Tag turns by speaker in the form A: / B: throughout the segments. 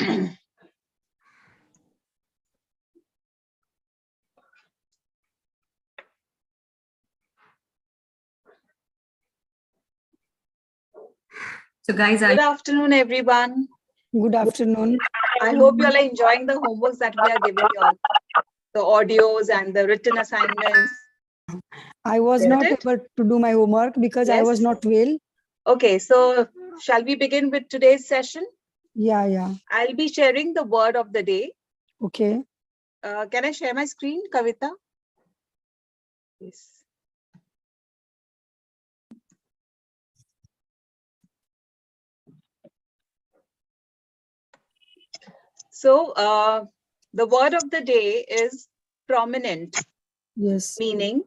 A: So guys,
B: good afternoon, everyone.
C: Good afternoon.
B: I hope you all are enjoying the homeworks that we are giving you all, the audios and the written assignments.
C: I was not able to do my homework because I was not well.
B: Okay, so shall we begin with today's session?
C: Yeah.
B: I'll be sharing the word of the day.
C: Okay.
B: Can I share my screen, Kavita? Yes. So the word of the day is prominent.
C: Yes.
B: Meaning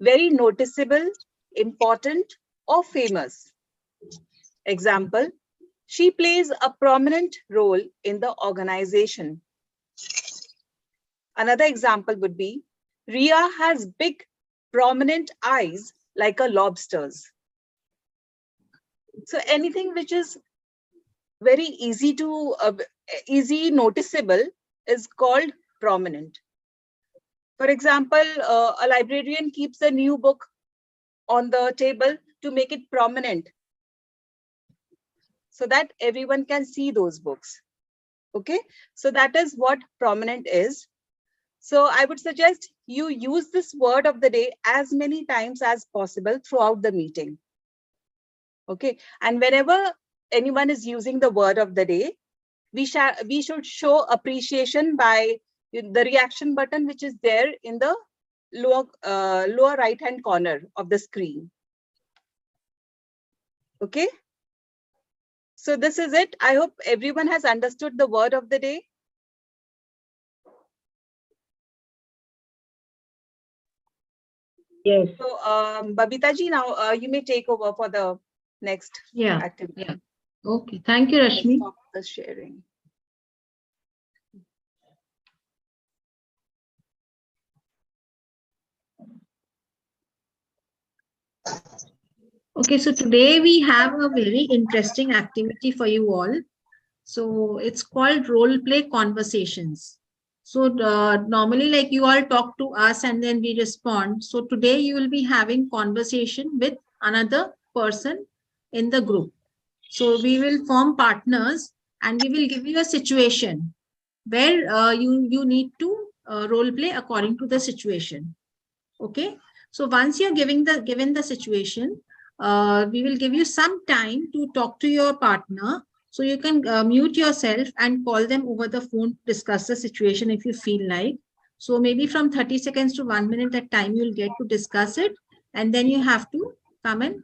B: very noticeable, important, or famous. Example, she plays a prominent role in the organization. Another example would be, Ria has big, prominent eyes like a lobster's. So anything which is very easy noticeable is called prominent. For example, a librarian keeps a new book on the table to make it prominent so that everyone can see those books. Okay, so that is what prominent is. So I would suggest you use this word of the day as many times as possible throughout the meeting. Okay, and whenever anyone is using the word of the day, we should show appreciation by the reaction button, which is there in the lower right hand corner of the screen. Okay, so this is it. I hope everyone has understood the word of the day.
A: Yes.
B: So Babita ji, now you may take over for the next activity.
A: Yeah. Okay. Thank you, Rashmi.
B: Stop the sharing.
A: Okay, so today we have a very interesting activity for you all. So it's called role play conversations. So normally, like, you all talk to us and then we respond. So today you will be having conversation with another person in the group. So we will form partners and we will give you a situation where you need to role play according to the situation. Okay. So once you're given the situation, we will give you some time to talk to your partner. So you can mute yourself and call them over the phone to discuss the situation if you feel like. So maybe from 30 seconds to 1 minute that time you'll get to discuss it. And then you have to come and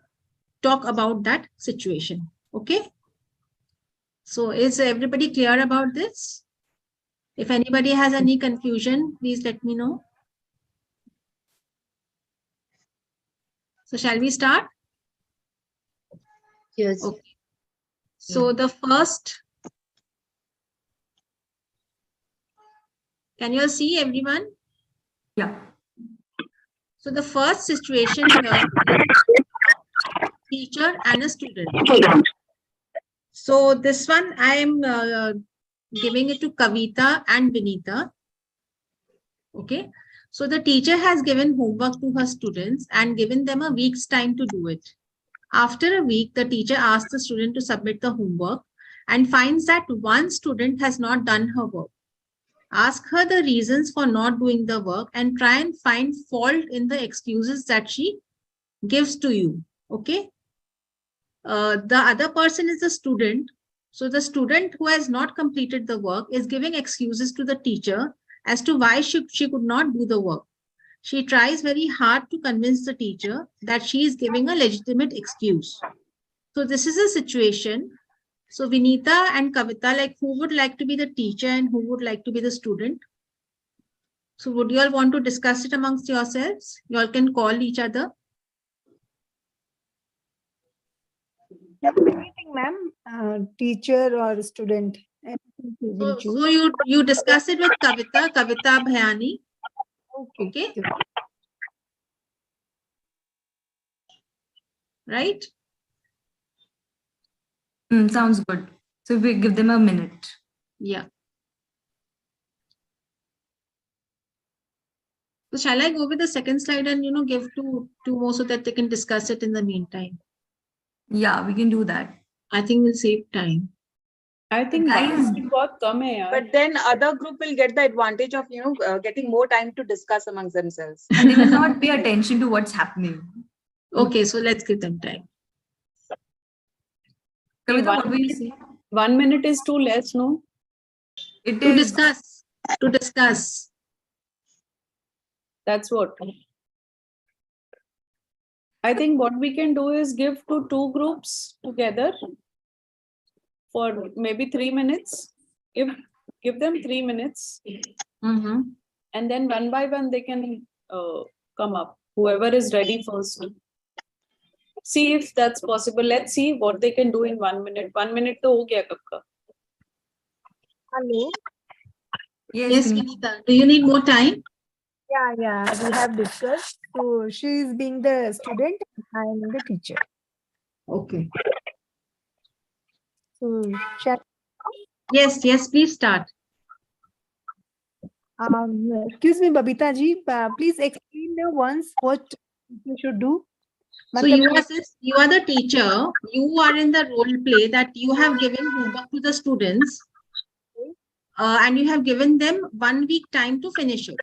A: talk about that situation. Okay. So is everybody clear about this? If anybody has any confusion, please let me know. So shall we start?
D: Yes.
A: Okay. So the first, can you all see everyone?
D: Yeah.
A: So the first situation here is teacher and a student. So this one I am giving it to Kavita and Vinita. Okay. So the teacher has given homework to her students and given them a week's time to do it. After a week, the teacher asks the student to submit the homework and finds that one student has not done her work. Ask her the reasons for not doing the work and try and find fault in the excuses that she gives to you. Okay. The other person is the student. So the student who has not completed the work is giving excuses to the teacher as to why she could not do the work. She tries very hard to convince the teacher that she is giving a legitimate excuse. So this is a situation. So Vinita and Kavita, like, who would like to be the teacher and who would like to be the student? So would you all want to discuss it amongst yourselves? You all can call each other.
C: Anything, ma'am? Teacher or student?
A: So you discuss it with Kavita Bhayani. Okay. Right?
D: Sounds good. So we give them a minute.
A: Yeah. So shall I go with the second slide and give two more so that they can discuss it in the meantime?
D: Yeah, we can do that.
A: I think we'll save time.
E: I think
D: Guys,
E: बहुत कम है यार.
B: But then other group will get the advantage of getting more time to discuss amongst themselves.
D: and they will not pay attention to what's happening.
A: Okay, so let's give them time.
D: Kavita,
E: one
D: what will you say?
E: 1 minute is too less, no?
D: It
A: To
D: is.
A: discuss.
E: That's what. I think what we can do is give to 2 groups together for maybe 3 minutes. Give them 3 minutes,
A: Mm-hmm.
E: and then one by one they can come up. Whoever is ready first. See if that's possible. Let's see what they can do in 1 minute. 1 minute to ho gaya kapka.
C: Hello.
A: Yes,
D: Can-
A: Vinita. Do you need more time?
C: Yeah, we have discussed. So she is being the student, I am the teacher.
A: Okay.
C: So shall
A: Yes, please start.
C: excuse me, Babita ji, please explain once what you should do.
A: So since you are the teacher, you are in the role play that you have given homework to the students, and you have given them 1 week time to finish it.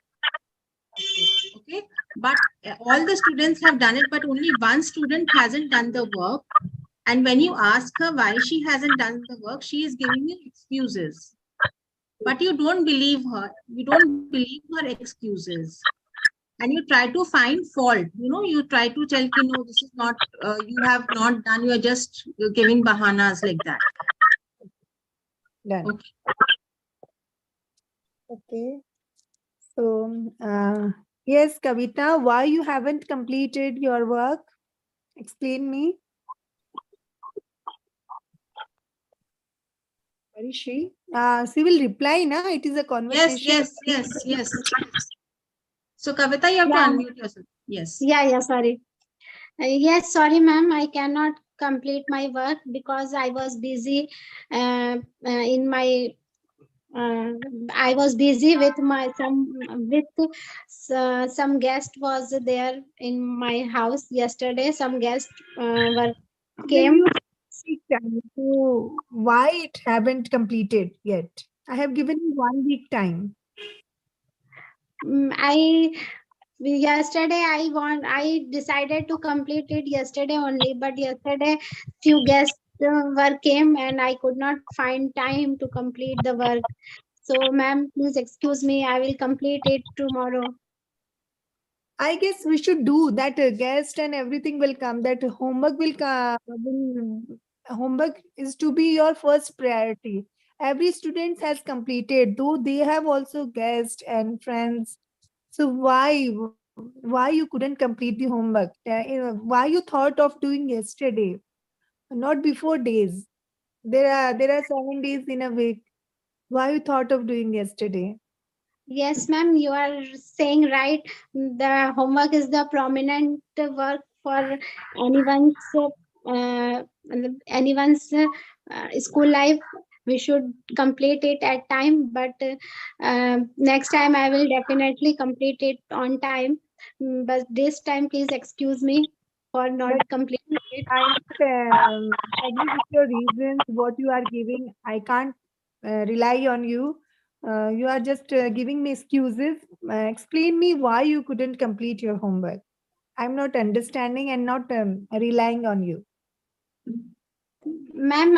A: Okay, but all the students have done it, but only one student hasn't done the work. And when you ask her why she hasn't done the work, she is giving you excuses. But you don't believe her. You don't believe her excuses. And you try to find fault. You try to tell, no, this is not, you have not done, you are just giving bahanas like that.
C: Done.
A: Okay.
C: Okay. So, yes, Kavita, why you haven't completed your work? Explain me. Where is she? She will reply, na? It is a conversation.
A: Yes. So, Kavita, you have to unmute yourself. Yes.
F: Yeah, sorry. Yes, sorry, ma'am. I cannot complete my work because I was busy in my. I was busy with some guest was there in my house yesterday. Some guests came.
C: So why it haven't completed yet? I have given you 1 week time.
F: Yesterday I decided to complete it yesterday only, but yesterday few guests came and I could not find time to complete the work. So ma'am, please excuse me, I will complete it tomorrow.
C: I guess we should do that. Guest and everything will come. That homework will come. Homework is to be your first priority. Every student has completed, though they have also guests and friends. So why you couldn't complete the homework? Why you thought of doing yesterday, not before days? There are 7 days in a week. Why you thought of doing yesterday?
F: Yes, ma'am, you are saying right. The homework is the prominent work for anyone's uh, school life. We should complete it at time, but next time I will definitely complete it on time. But this time, please excuse me for not completing it.
C: I agree with your reasons, what you are giving. I can't rely on you. You are just giving me excuses. Explain me why you couldn't complete your homework. I'm not understanding and not relying on you.
F: Ma'am,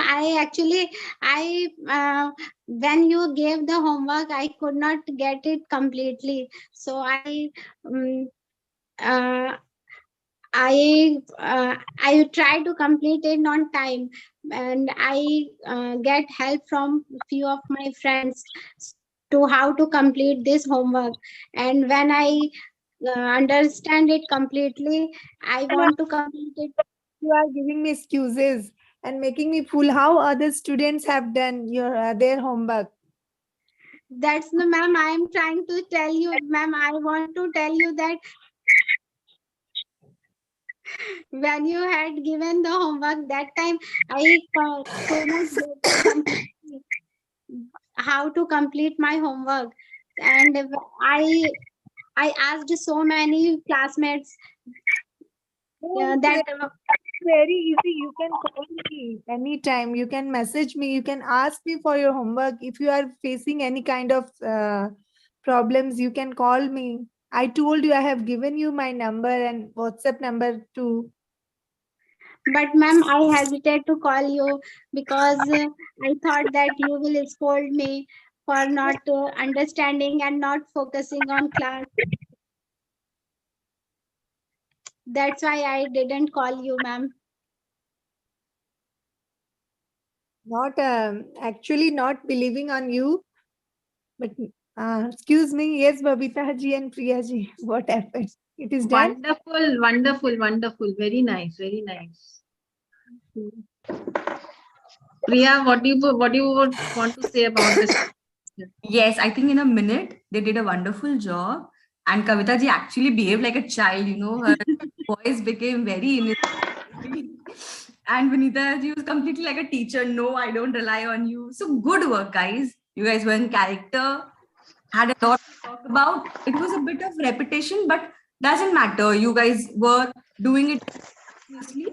F: when you gave the homework, I could not get it completely. So I try to complete it on time, and I get help from few of my friends to how to complete this homework. And when I understand it completely, I want to complete it.
C: You are giving me excuses and making me fool. How other students have done their homework?
F: That's the ma'am. I am trying to tell you, ma'am. I want to tell you that when you had given the homework that time, I could not get it completely. how to complete my homework. And I asked so many classmates that
C: Very easy. You can call me anytime. You can message me. You can ask me for your homework. If you are facing any kind of problems, you can call me. I told you I have given you my number and WhatsApp number too.
F: but ma'am, I hesitate to call you because I thought that you will scold me for not understanding and not focusing on class. That's why I didn't call you, ma'am.
C: Not actually not believing on you, but excuse me. Yes, Babita ji and Priya ji. What happened? It is done.
A: Wonderful, wonderful, wonderful. Very nice, very nice. Priya, what do you would want to say about this?
D: Yes, I think in a minute they did a wonderful job. And Kavita ji actually behaved like a child, you know, her voice became very innocent. And Vinita ji was completely like a teacher. No, I don't rely on you. So good work, guys. You guys were in character, had a lot to talk about. It was a bit of repetition, but doesn't matter. You guys were doing it seriously.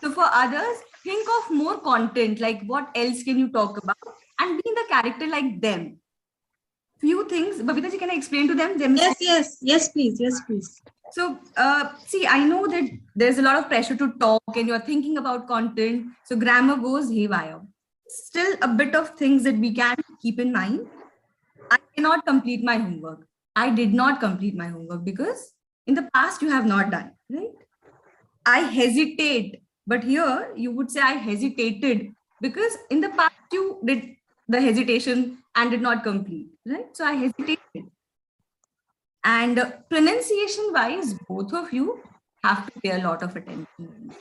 D: So for others, think of more content, like what else can you talk about, and be in the character like them. Few things, Babita ji, can I explain to them?
A: Yes, please. Yes, please.
D: So, see, I know that there's a lot of pressure to talk and you're thinking about content. So, grammar goes haywire. Still, a bit of things that we can keep in mind. I cannot complete my homework. I did not complete my homework because in the past you have not done, right? I hesitate, but here you would say I hesitated because in the past you did the hesitation and did not complete, right? So, I hesitated. And pronunciation wise, both of you have to pay a lot of attention.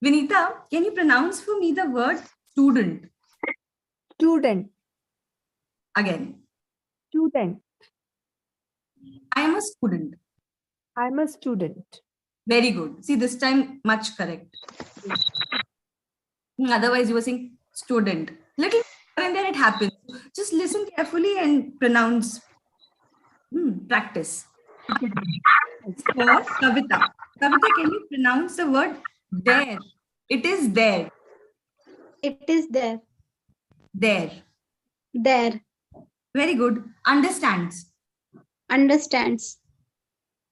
D: Vinita, can you pronounce for me the word student
C: Student.
D: again?
C: Student.
D: I am a student.
C: I'm a student.
D: Very good. See, this time much correct. Otherwise, you were saying student. Little and then it happens. Just listen carefully and pronounce. Practice. For Kavita. Kavita, can you pronounce the word there? It is there.
F: It is there.
D: There.
F: There.
D: Very good. Understands.
F: Understands.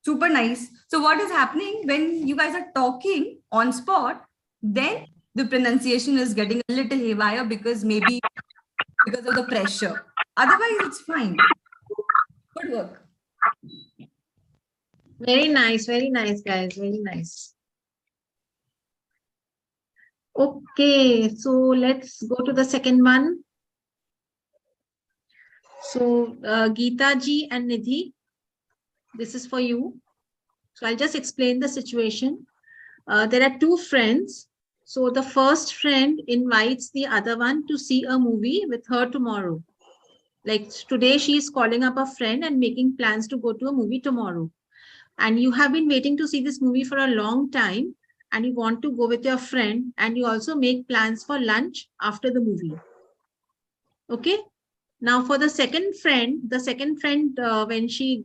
D: Super nice. So what is happening when you guys are talking on spot, then the pronunciation is getting a little haywire because maybe because of the pressure. Otherwise, it's fine. Good work.
A: Very nice, guys. Very nice. Okay, so let's go to the second one. So Geeta ji and Nidhi, this is for you. So I'll just explain the situation. There are two friends. So the first friend invites the other one to see a movie with her tomorrow. Like today, she is calling up a friend and making plans to go to a movie tomorrow. And you have been waiting to see this movie for a long time and you want to go with your friend and you also make plans for lunch after the movie. Okay. Now for the second friend, when she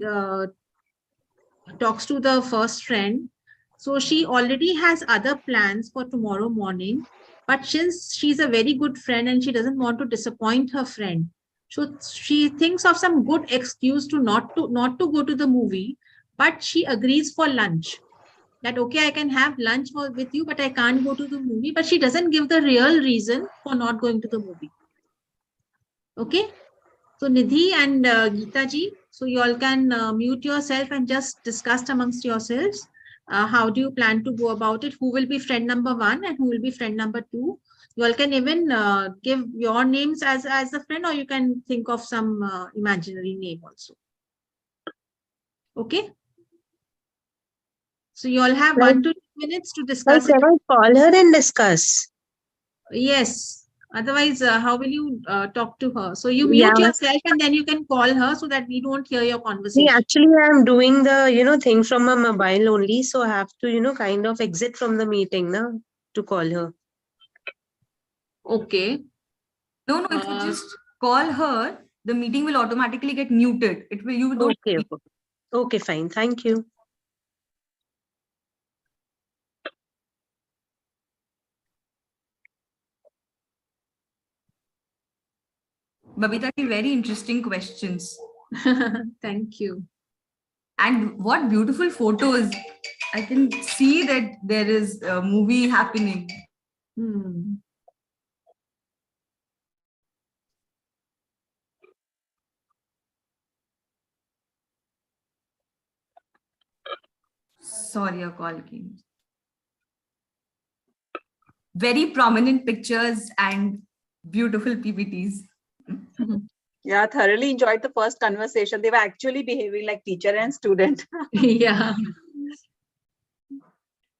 A: talks to the first friend, so she already has other plans for tomorrow morning, but since she's a very good friend and she doesn't want to disappoint her friend, so she thinks of some good excuse to not to go to the movie, but she agrees for lunch. That okay, I can have lunch with you, but I can't go to the movie. But she doesn't give the real reason for not going to the movie. Okay. So Nidhi and Geeta ji, so you all can mute yourself and just discuss amongst yourselves. How do you plan to go about it? Who will be friend number 1 and who will be friend number 2? You all can even give your names as a friend, or you can think of some imaginary name also. Okay. So you all have 1 to 2 minutes to discuss it.
G: Can I call her and discuss?
A: Yes. Otherwise, how will you talk to her? So you mute yourself and then you can call her so that we don't hear your conversation.
G: Actually, I'm doing the, thing from my mobile only. So I have to, kind of exit from the meeting now to call her.
A: Okay.
D: No, if you just call her the meeting will automatically get muted. It will, you don't.
G: Okay. Okay, fine. Thank you.
D: Babita ji, very interesting questions.
A: Thank you.
D: And what beautiful photos. I can see that there is a movie happening.
A: Hmm.
D: Sorry, a call came. Very prominent pictures and beautiful PPTs.
B: Yeah, thoroughly enjoyed the first conversation. They were actually behaving like teacher and student.
A: Yeah.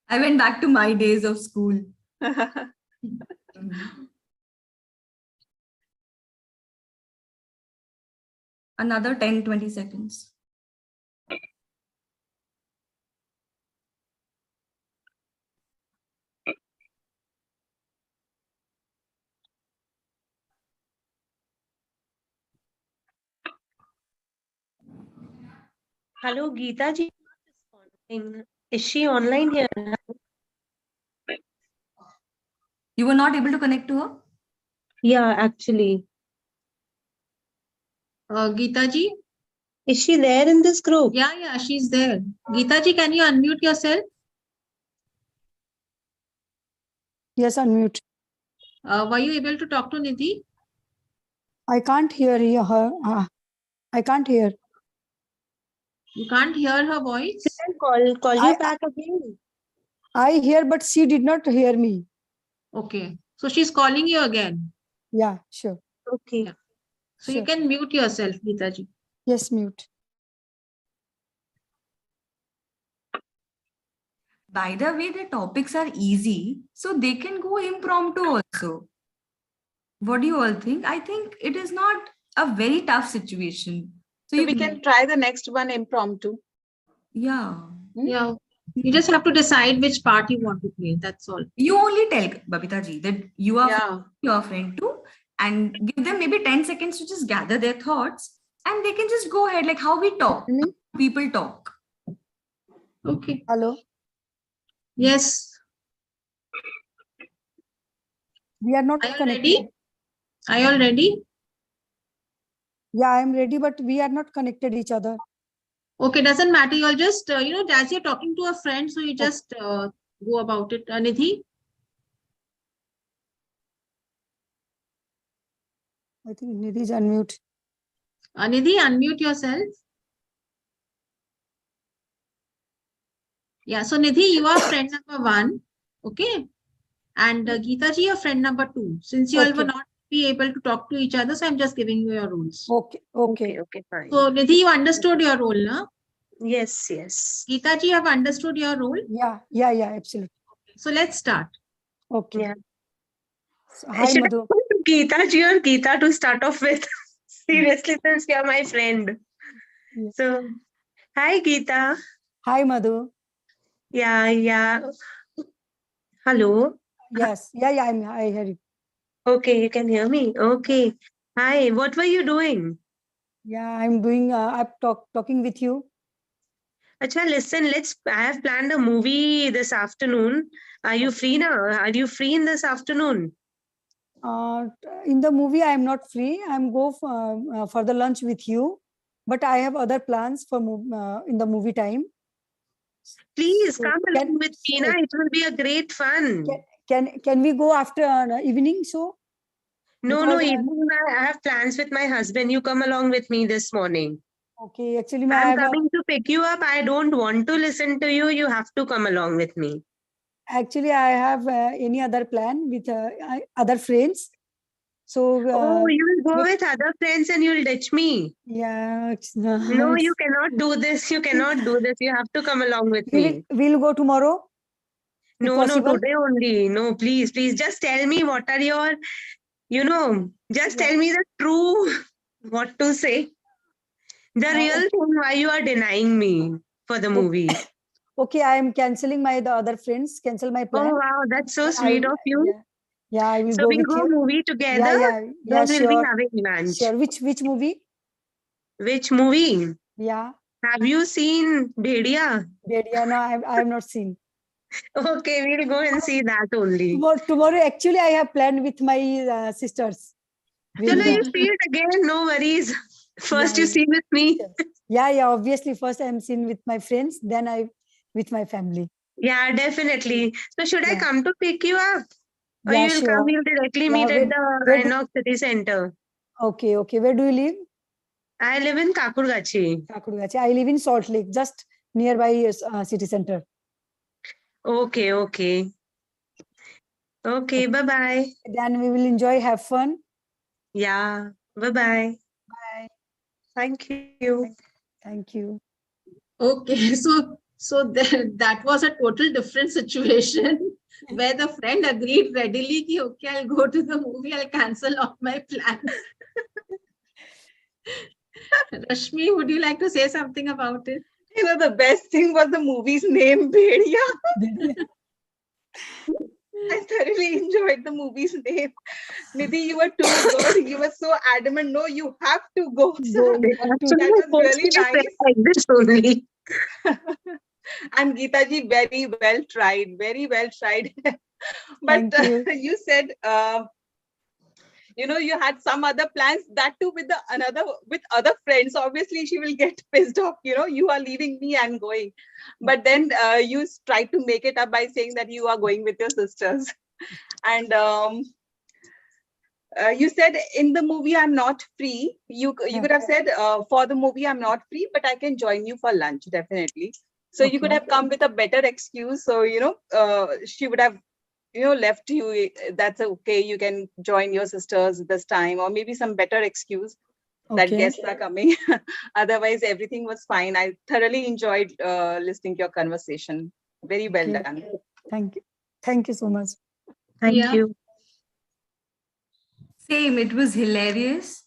D: I went back to my days of school. Another 10-20 seconds.
G: Hello, Geeta ji. Is she online here?
D: You were not able to connect to her?
G: Yeah, actually.
A: Geeta ji?
G: Is she there in this group?
A: Yeah, she's there. Geeta ji, can you unmute yourself?
C: Yes, unmute.
A: Were you able to talk to Nidhi?
C: I can't hear her. I can't hear.
A: You can't hear her voice?
G: Call you back again.
C: I hear, but she did not hear me.
A: Okay. So she's calling you again.
C: Yeah, sure.
G: Okay.
A: Yeah. So
C: Sure.
A: you can mute yourself, Geeta ji.
C: Yes, mute.
D: By the way, the topics are easy, so they can go impromptu also. What do you all think? I think it is not a very tough situation. So,
B: So
D: you
B: we can try the next one impromptu.
D: yeah.
A: Yeah. You just have to decide which part you want to play. That's all.
D: You only tell Babita ji that you are
B: Yeah.
D: your friend too, and give them maybe 10 seconds to just gather their thoughts, and they can just go ahead like how we talk. People talk.
A: Okay.
C: Hello.
A: Yes.
C: We are not
A: Are you
C: connected.
A: ready? Are you all ready?
C: Yeah, I'm ready, but we are not connected each other.
A: Okay, doesn't matter. You'll just, as you're talking to a friend, so you just go about it. Nidhi?
C: I think Nidhi is unmute.
A: Nidhi, unmute yourself. Yeah, so Nidhi, you are friend number 1. Okay. And Geeta ji, your friend number 2. Since you all were
C: Okay.
A: not be able to talk to each other, so I'm just giving you your rules.
C: Okay. Okay.
G: Okay, fine.
A: So Nidhi, you understood your role, na?
G: Yes.
A: Geeta ji, you have understood your role.
C: Yeah, absolutely.
A: So let's start.
C: Okay.
G: Yeah.
C: So, hi,
G: Should I
C: Madhu.
G: go to Geeta ji or Geeta to start off with? Seriously, since you're my friend.
C: Yeah.
G: So, hi, Geeta.
C: Hi, Madhu.
G: Yeah. Hello.
C: Yes. Yeah, I hear you.
G: Okay, you can hear me. Okay. Hi, what were you doing?
C: Yeah, I'm doing, I'm talking with you.
G: Acha, listen, I have planned a movie this afternoon. Are you free now? Are you free in this afternoon?
C: In the movie, I'm not free. I'm go for the lunch with you, but I have other plans for in the movie time.
G: Please
C: So
G: come along with me. Na. It will be a great fun.
C: Can we go after evening? So
G: No,
C: because,
G: evening I have plans with my husband. You come along with me this morning.
C: Okay, actually,
G: I'm coming to pick you up. I don't want to listen to you. You have to come along with me.
C: Actually, I have any other plan with other friends. So
G: You will go with other friends and you'll ditch me.
C: Yeah.
G: No, you cannot do this. You cannot do this. You have to come along with me.
C: We'll go tomorrow.
G: No, today only. No, please. Just tell me what are your, tell me the true, what to say. The real thing why you are denying me for the movie.
C: Okay, I am canceling the other friends. Cancel my plan.
G: Oh, wow. That's so sweet of you.
H: Yeah, I will
G: So
H: go
G: we'll
H: with
G: go
H: you.
G: movie
H: Yeah,
G: together.
H: yeah,
G: Then
H: yeah,
G: we'll be
H: sure.
G: having lunch.
H: Sure. Which movie?
G: Which movie?
H: Yeah.
G: Have you seen Bhedia?
H: Yeah, no, I have not seen.
G: Okay, we'll go and see that only.
H: Tomorrow, actually, I have planned with my sisters. We'll
G: Chalo,
H: go.
G: you see it again, no worries. First you
H: Yeah,
G: see with me.
H: yeah. Obviously, first I am seen with my friends, then I with my family.
G: Yeah, definitely. So should I
H: Yeah.
G: come to pick you up? Or
H: Yeah,
G: you will come,
H: sure.
G: you'll directly
H: Yeah,
G: meet at
H: where
G: the
H: do-
G: Inox City Center.
H: Okay. Where do you live?
G: I live in Kakurgachi.
H: Kakurgachi. I live in Salt Lake, just nearby city center.
G: Okay. Okay, bye-bye.
H: Then we will enjoy, have fun.
G: Yeah, bye-bye.
H: Bye.
G: Thank you.
H: Thank you.
A: Okay, so that was a total different situation where the friend agreed readily ki, okay, I'll go to the movie, I'll cancel all my plans. Rashmi, would you like to say something about it?
B: You know, the best thing was the movie's name, Bhedia. I thoroughly enjoyed the movie's name. Nidhi, you were too good. You were so adamant. No, you have to go. So
G: Actually,
B: that
G: my
B: was really
G: coach said
B: nice.
G: like this only.
B: And Geeta ji, very well tried. Very well tried. But
H: Thank you.
B: you said, you know, you had some other plans, that too with other friends. Obviously she will get pissed off, you know, you are leaving me and going. But then you tried to make it up by saying that you are going with your sisters. And you said in the movie I'm not free. You could have said for the movie I'm not free, but I can join you for lunch, definitely. So you could
H: Okay.
B: have come with a better excuse. So, you know, she would have, you know, left you. That's okay, you can join your sisters this time, or maybe some better excuse that
H: Okay.
B: guests are coming. Otherwise everything was fine. I thoroughly enjoyed listening to your conversation. Very well
H: Okay.
B: done.
H: Thank you so much.
G: Thank
A: Yeah.
G: you.
D: Same, it was hilarious.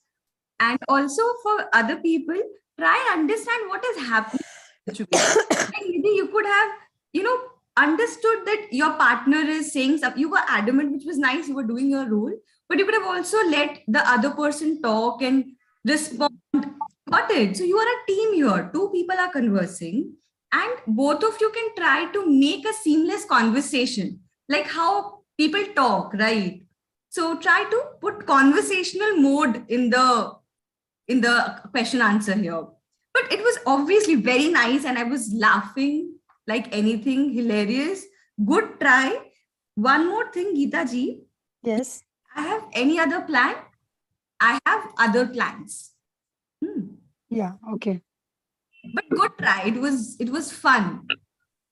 D: And also for other people, try understand what is happening in the situation. Like maybe you could have, you know, understood that your partner is saying something. You were adamant, which was nice. You were doing your role, but you could have also let the other person talk and respond. Got it? So you are a team here. Two people are conversing, and both of you can try to make a seamless conversation, like how people talk, right? So try to put conversational mode in the question answer here. But it was obviously very nice, and I was laughing like anything, hilarious. Good try. One more thing, Geeta ji.
H: Yes.
D: I have any other plan? I have other plans.
H: Yeah. Okay.
D: But good try. It was fun.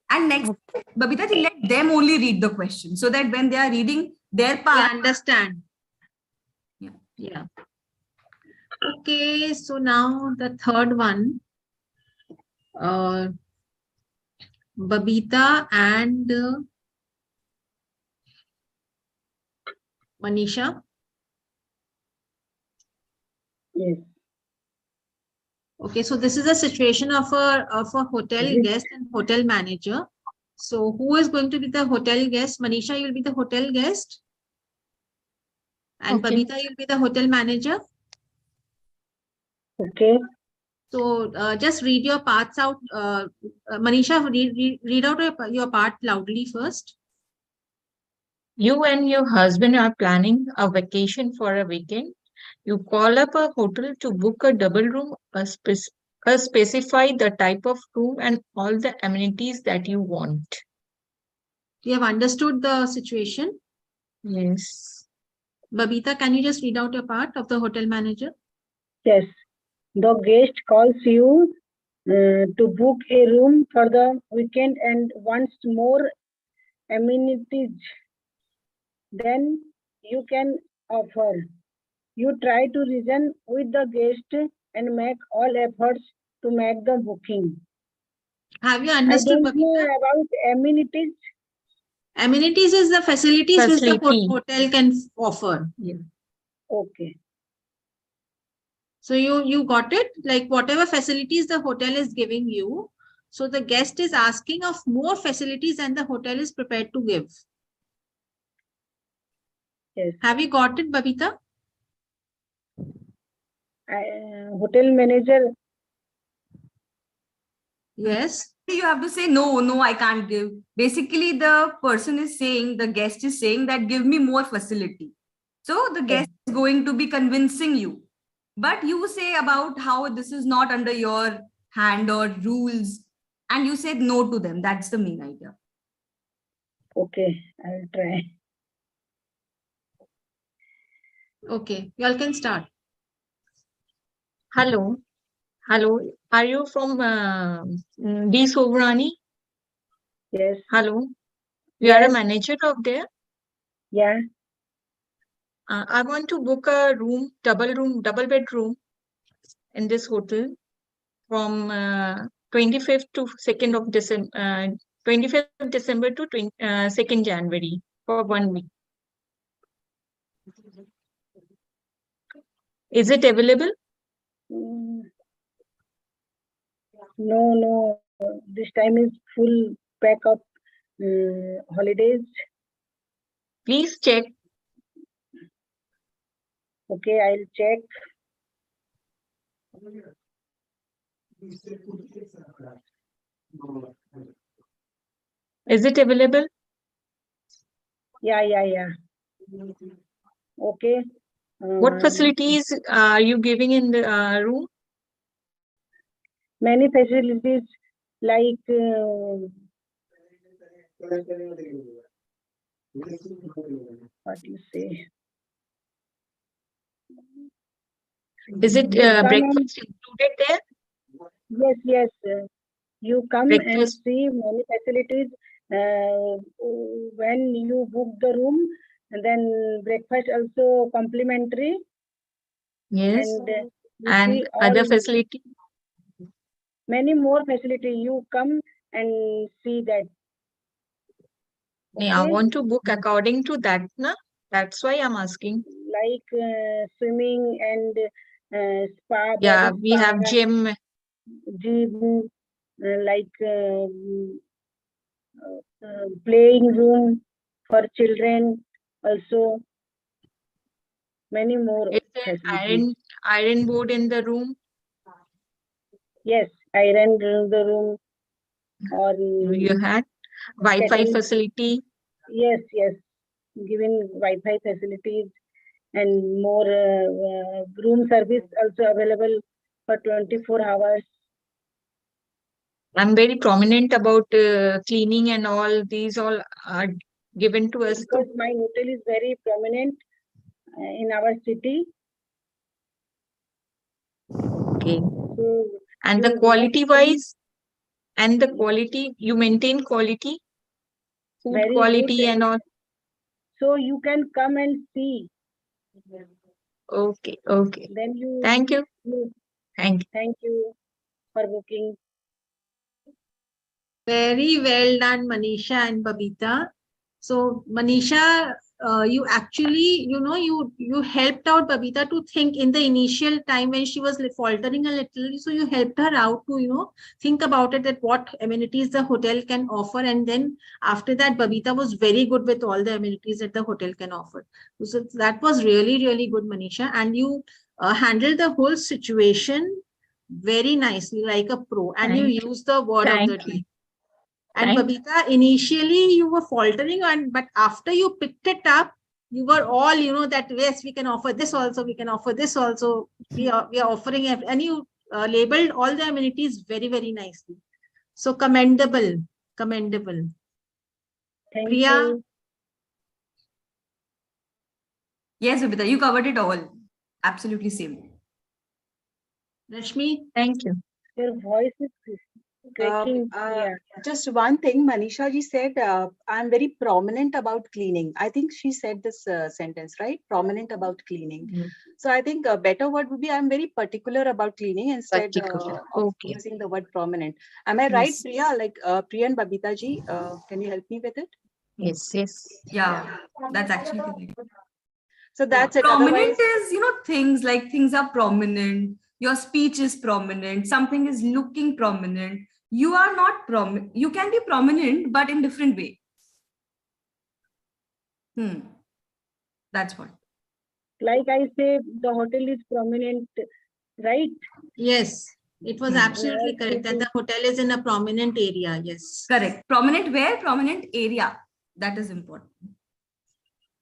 D: And next, Babita ji, let them only read the question so that when they are reading their
A: They
D: part,
A: understand.
D: Yeah.
A: Yeah. Okay, so now the third one. Babita and Manisha.
I: Yes.
A: Okay, so this is a situation of a hotel guest and hotel manager. So who is going to be the hotel guest? Manisha, you'll be the hotel guest. And
H: Okay.
A: Babita, you'll be the hotel manager.
I: Okay.
A: So just read your parts out. Manisha, read out your part loudly first.
J: You and your husband are planning a vacation for a weekend. You call up a hotel to book a double room, specify the type of room and all the amenities that you want.
A: You have understood the situation.
J: Yes.
A: Babita, can you just read out your part of the hotel manager?
I: Yes. The guest calls you to book a room for the weekend and wants more amenities than you can offer. You try to reason with the guest and make all efforts to make the booking.
A: Have you
I: I
A: understood,
I: don't know
A: Babita?
I: about amenities.
A: Amenities is the facilities which the
J: Facility.
A: hotel can offer. Yeah.
I: Okay.
A: So you got it? Like whatever facilities the hotel is giving you. So the guest is asking of more facilities than the hotel is prepared to give.
I: Yes.
A: Have you got it, Babita?
I: Hotel manager.
A: Yes.
D: You have to say, no, I can't give. Basically, the person is saying, the guest is saying that give me more facility. So the guest is going to be convincing you. But you say about how this is not under your hand or rules, and you said no to them. That's the main idea.
I: Okay, I'll try.
A: Okay, you all can start.
J: Hello. Hello. Are you from D. Sovrani?
I: Yes.
J: Hello. You are a
I: Yes.
J: manager of there?
I: Yeah.
J: I want to book a room, double bedroom in this hotel from 25th to 2nd of December, 25th of December to 2nd January for 1 week. Is it available?
I: No. This time is full pack up holidays.
J: Please check.
I: Okay, I'll check.
J: Is it available?
I: Yeah. Okay.
J: What facilities are you giving in the room?
I: Many facilities like what you say?
J: Is it breakfast included there?
I: Yes. You come
J: Breakfast.
I: and see many facilities. When you book the room, and then breakfast also complimentary.
J: Yes.
I: And you
J: And
I: see
J: other
I: all
J: facility?
I: many more facility. You come and see that.
J: Nee, I
I: Okay?
J: want to book according to that, na? That's why I'm asking.
I: Like swimming and spa.
J: Yeah,
I: body
J: we have
I: spa,
J: gym.
I: gym, like playing room for children. Also, many more
J: Is there
I: facilities.
J: iron board in the room?
I: Yes, iron the room or
J: You had Wi-Fi
I: kettle.
J: facility.
I: Yes, giving Wi-Fi facilities and more room service also available for 24 hours.
J: I'm very prominent about cleaning and all. These all are given to us
I: Because
J: too.
I: my hotel is very prominent in our city.
J: Okay.
I: So
J: And
I: you
J: the
I: must
J: quality
I: come.
J: wise, and the quality, you maintain quality, food
I: Very
J: quality
I: good.
J: and all.
I: So you can come and see.
J: Okay.
I: Then you.
J: Thank you.
I: Thank you for booking.
A: Very well done, Manisha and Babita. So, Manisha, you actually, you helped out Babita to think in the initial time when she was faltering a little. So, you helped her out to, think about it, that what amenities the hotel can offer. And then after that, Babita was very good with all the amenities that the hotel can offer. So, that was really, really good, Manisha. And you handled the whole situation very nicely, like a pro. And you used the word of the
J: Thank you.
A: day. And Babita, initially you were faltering, but after you picked it up, you were all, that yes, we can offer this also, we can offer this also. We are offering it. And you labeled all the amenities very, very nicely. So commendable.
I: Thank
A: Priya?
I: you.
D: Yes, Babita, you covered it all. Absolutely same.
A: Rashmi?
J: Thank you.
I: Your voice is cracking.
B: Just one thing, Manisha ji said, I'm very prominent about cleaning. I think she said this sentence, right? Prominent about cleaning. So I think a better word would be I'm very particular about cleaning instead of using the word prominent. Am I right, Priya? Like Priya and Babita ji, can you help me with it?
J: Yes.
D: Yeah, that's actually correct.
B: So that's it.
D: Prominent is, things are prominent. Your speech is prominent. Something is looking prominent. You are not prominent. You can be prominent, but in different way. That's what.
I: Like I say, the hotel is prominent, right?
A: Yes, it was absolutely
I: Yes,
A: correct that
I: it
A: the hotel is in a prominent area. Yes.
D: Correct. Prominent where? Prominent area. That is important.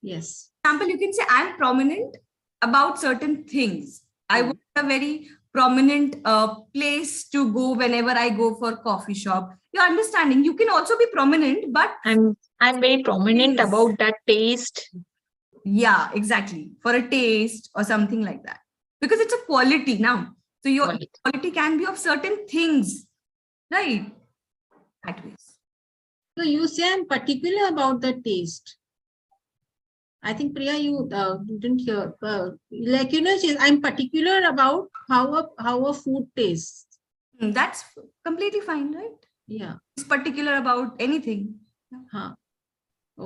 A: Yes.
D: Example, you can say I'm prominent about certain things. I want a very prominent place to go whenever I go for coffee shop. You're understanding. You can also be prominent, but
J: I'm very prominent
D: Things.
J: about that taste.
D: yeah, exactly. For a taste or something like that. Because it's a quality now. So your
J: Quality.
D: quality can be of certain things, right? That ways.
A: So you say I'm particular about the taste. I think Priya, you didn't hear. Like I'm particular about how a food tastes.
D: That's completely fine, right?
A: Yeah.
D: It's particular about anything.
A: Huh.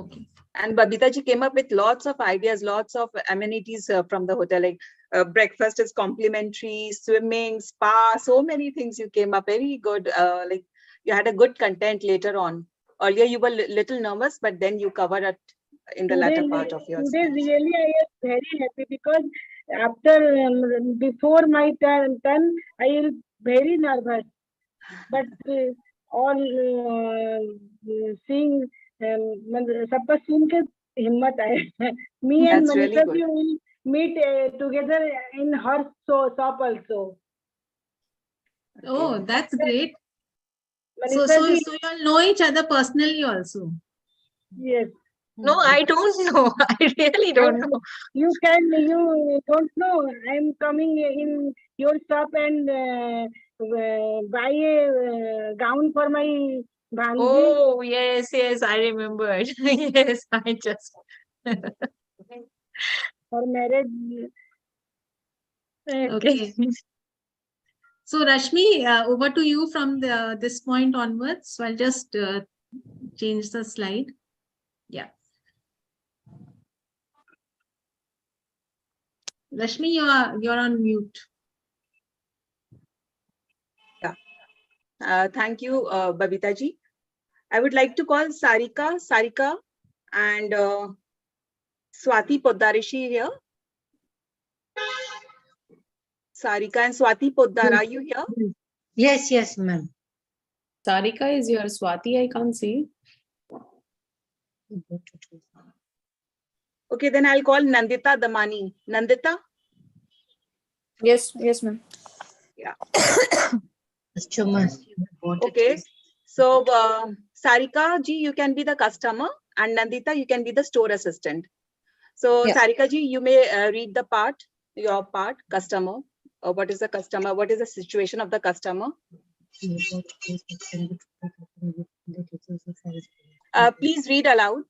A: Okay.
B: And Babita ji came up with lots of ideas, lots of amenities from the hotel, like breakfast is complimentary, swimming, spa, so many things you came up. Very good. Like you had a good content later on. Earlier you were little nervous, but then you covered it in the latter part of your
I: today
B: speech.
I: really I am very happy because after before my turn, I am very nervous. But all seeing सबका सुन के हिम्मत आए. Me and
B: That's really
I: Manisha
B: good.
I: ji will meet together in her shop also.
A: Oh, that's great. So
I: Manisha ji,
A: you all know each other personally also.
I: yes.
J: No, I don't know. I really don't know.
I: You don't know. I'm coming in your shop and buy a gown for my bhanji.
J: Oh, yes, I remembered. Yes, I just.
I: For marriage.
J: Okay.
A: So Rashmi, over to you from this point onwards. So I'll just change the slide. Yeah. Rashmi, you're on mute.
B: Yeah. Thank you, Babita ji. I would like to call Sarika and Swati Poddarishi here. Sarika and Swati Poddar, are you here?
K: Yes, ma'am.
E: Sarika is here. Swati, I can't see.
B: Okay, then I'll call Nandita Damani. Nandita?
L: Yes, ma'am.
B: Yeah.
K: Okay.
B: Okay. So, Sarika ji, you can be the customer, and Nandita, you can be the store assistant. So,
L: Yeah.
B: Sarika ji, you may read the part, your part, customer. What is the customer? What is the situation of the customer? Please read aloud.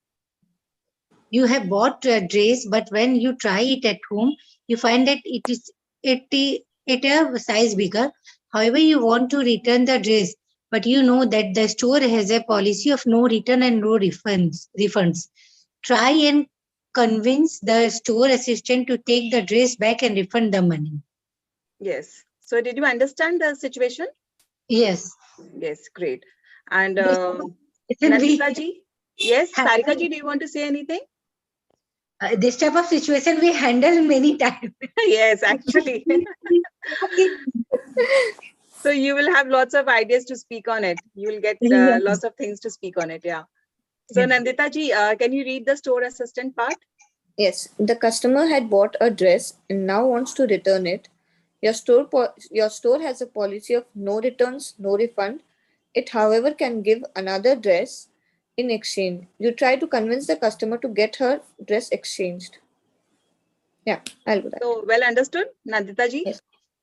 K: You have bought a dress, but when you try it at home, you find that it a size bigger. However, you want to return the dress, but you know that the store has a policy of no return and no refunds. Try and convince the store assistant to take the dress back and refund the money.
B: Yes. So, did you understand the situation?
K: Yes.
B: Yes, great. And
K: Then
B: Nandita ji? Yes,
K: have-
B: Sarika ji, do you want to say anything?
K: this type of situation we handle many times.
B: Yes, actually. So you will have lots of ideas to speak on it. You will get
K: Yes.
B: lots of things to speak on it. Yeah. So
K: Yes.
B: Nandita ji, can you read the store assistant part?
L: Yes, the customer had bought a dress and now wants to return it. Your store has a policy of no returns, no refund. It, however, can give another dress in exchange. You try to convince the customer to get her dress exchanged. Yeah, I'll do that.
B: So well understood, Nandita ji.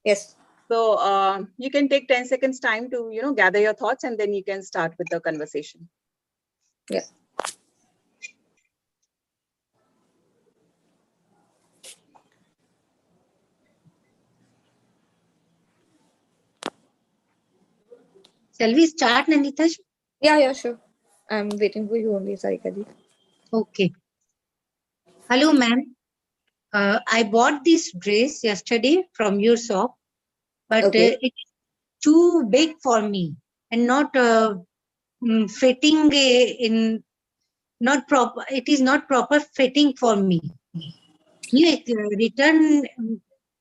L: Yes.
B: So you can take 10 seconds time to gather your thoughts, and then you can start with the conversation.
L: Yeah.
K: Shall we start, Nandita?
L: Yeah, sure. I'm waiting for you only, Sarika ji.
K: Okay. Hello, ma'am. I bought this dress yesterday from your shop, but
L: Okay.
K: it's too big for me and not fitting in not proper. It is not proper fitting for me. You return,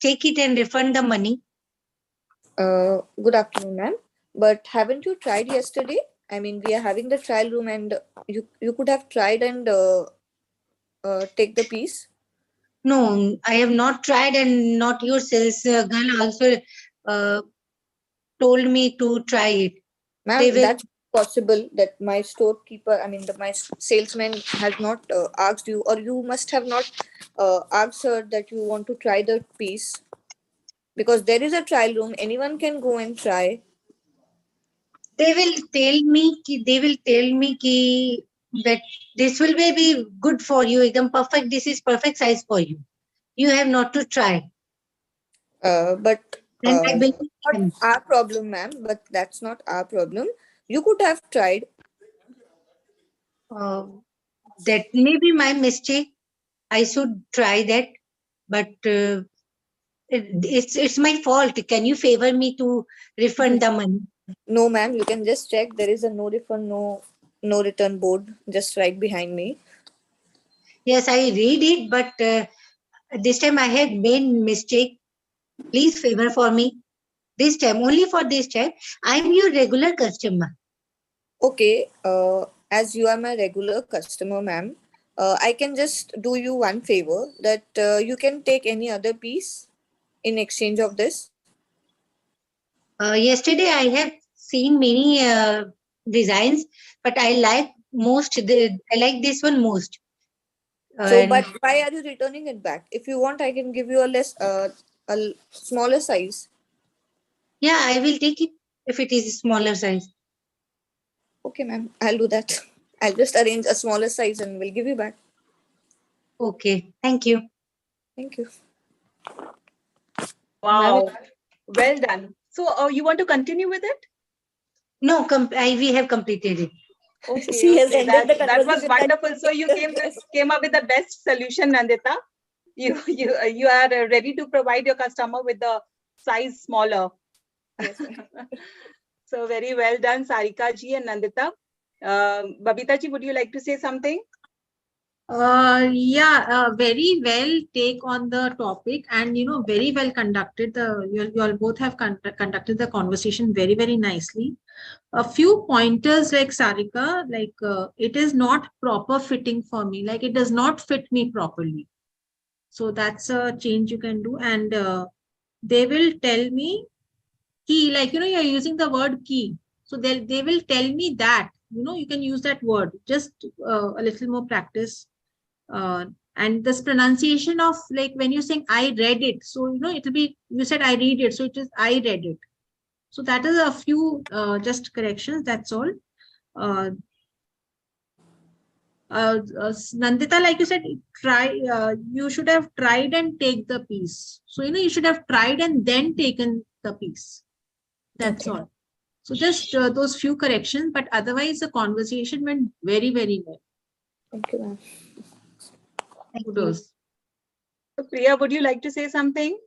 K: take it and refund the money.
L: Good afternoon, ma'am. But haven't you tried yesterday? I mean, we are having the trial room, and you could have tried and take the piece.
K: No, I have not tried, and not your sales girl also told me to try it.
L: Ma'am,
K: They will.
L: that's possible that my storekeeper, I mean, my salesman has not asked you, or you must have not asked her that you want to try the piece, because there is a trial room. Anyone can go and try.
K: They will tell me. They will tell me that this will be good for you. Ekdam perfect. This is perfect size for you. You have not to try.
L: But
K: And I believe
L: not
K: them.
L: our problem, ma'am. But that's not our problem. You could have tried.
K: That may be my mistake. I should try that, but it's my fault. Can you favor me to refund the money?
L: No, ma'am. You can just check. There is a no refund, no return board just right behind me.
K: Yes, I read it, but this time I had made mistake. Please favor for me. This time, only for this time. I am your regular customer.
L: Okay. As you are my regular customer, ma'am, I can just do you one favor, that you can take any other piece in exchange of this.
K: Yesterday I have seen many designs, but I like I like this one most.
L: So,
K: And
L: but why are you returning it back? If you want, I can give you a smaller size.
K: yeah, I will take it if it is a smaller size.
L: Okay, ma'am. I'll do that. I'll just arrange a smaller size and we'll give you back.
K: Okay, thank you.
L: Thank you.
B: Wow. Well done. So you want to continue with it?
K: No, we have completed it.
B: Okay,
L: She has
B: okay.
L: ended the
B: That was
L: conversation.
B: wonderful. So you came up with the best solution, Nandita. You are ready to provide your customer with the size smaller.
L: Yes, ma'am.
B: So very well done, Sarika ji and Nandita. Babita ji, would you like to say something?
A: Yeah, very well take on the topic, and very well conducted. You all both have conducted the conversation very nicely. A few pointers like Sarika, like it is not proper fitting for me, like it does not fit me properly. So that's a change you can do, and they will tell me key, like you're using the word key, so they will tell me that you can use that word, just a little more practice. And this pronunciation of, like when you're saying I read it, so it'll be, you said I read it, so it is I read it. So that is a few just corrections, that's all. uh, Nandita, like you said, you should have tried and take the piece. So you should have tried and then taken the piece. That's
L: Okay.
A: all. So just those few corrections, but otherwise the conversation went very well.
L: Thank you, ma'am.
A: Kudos.
B: So Priya, would you like to say something?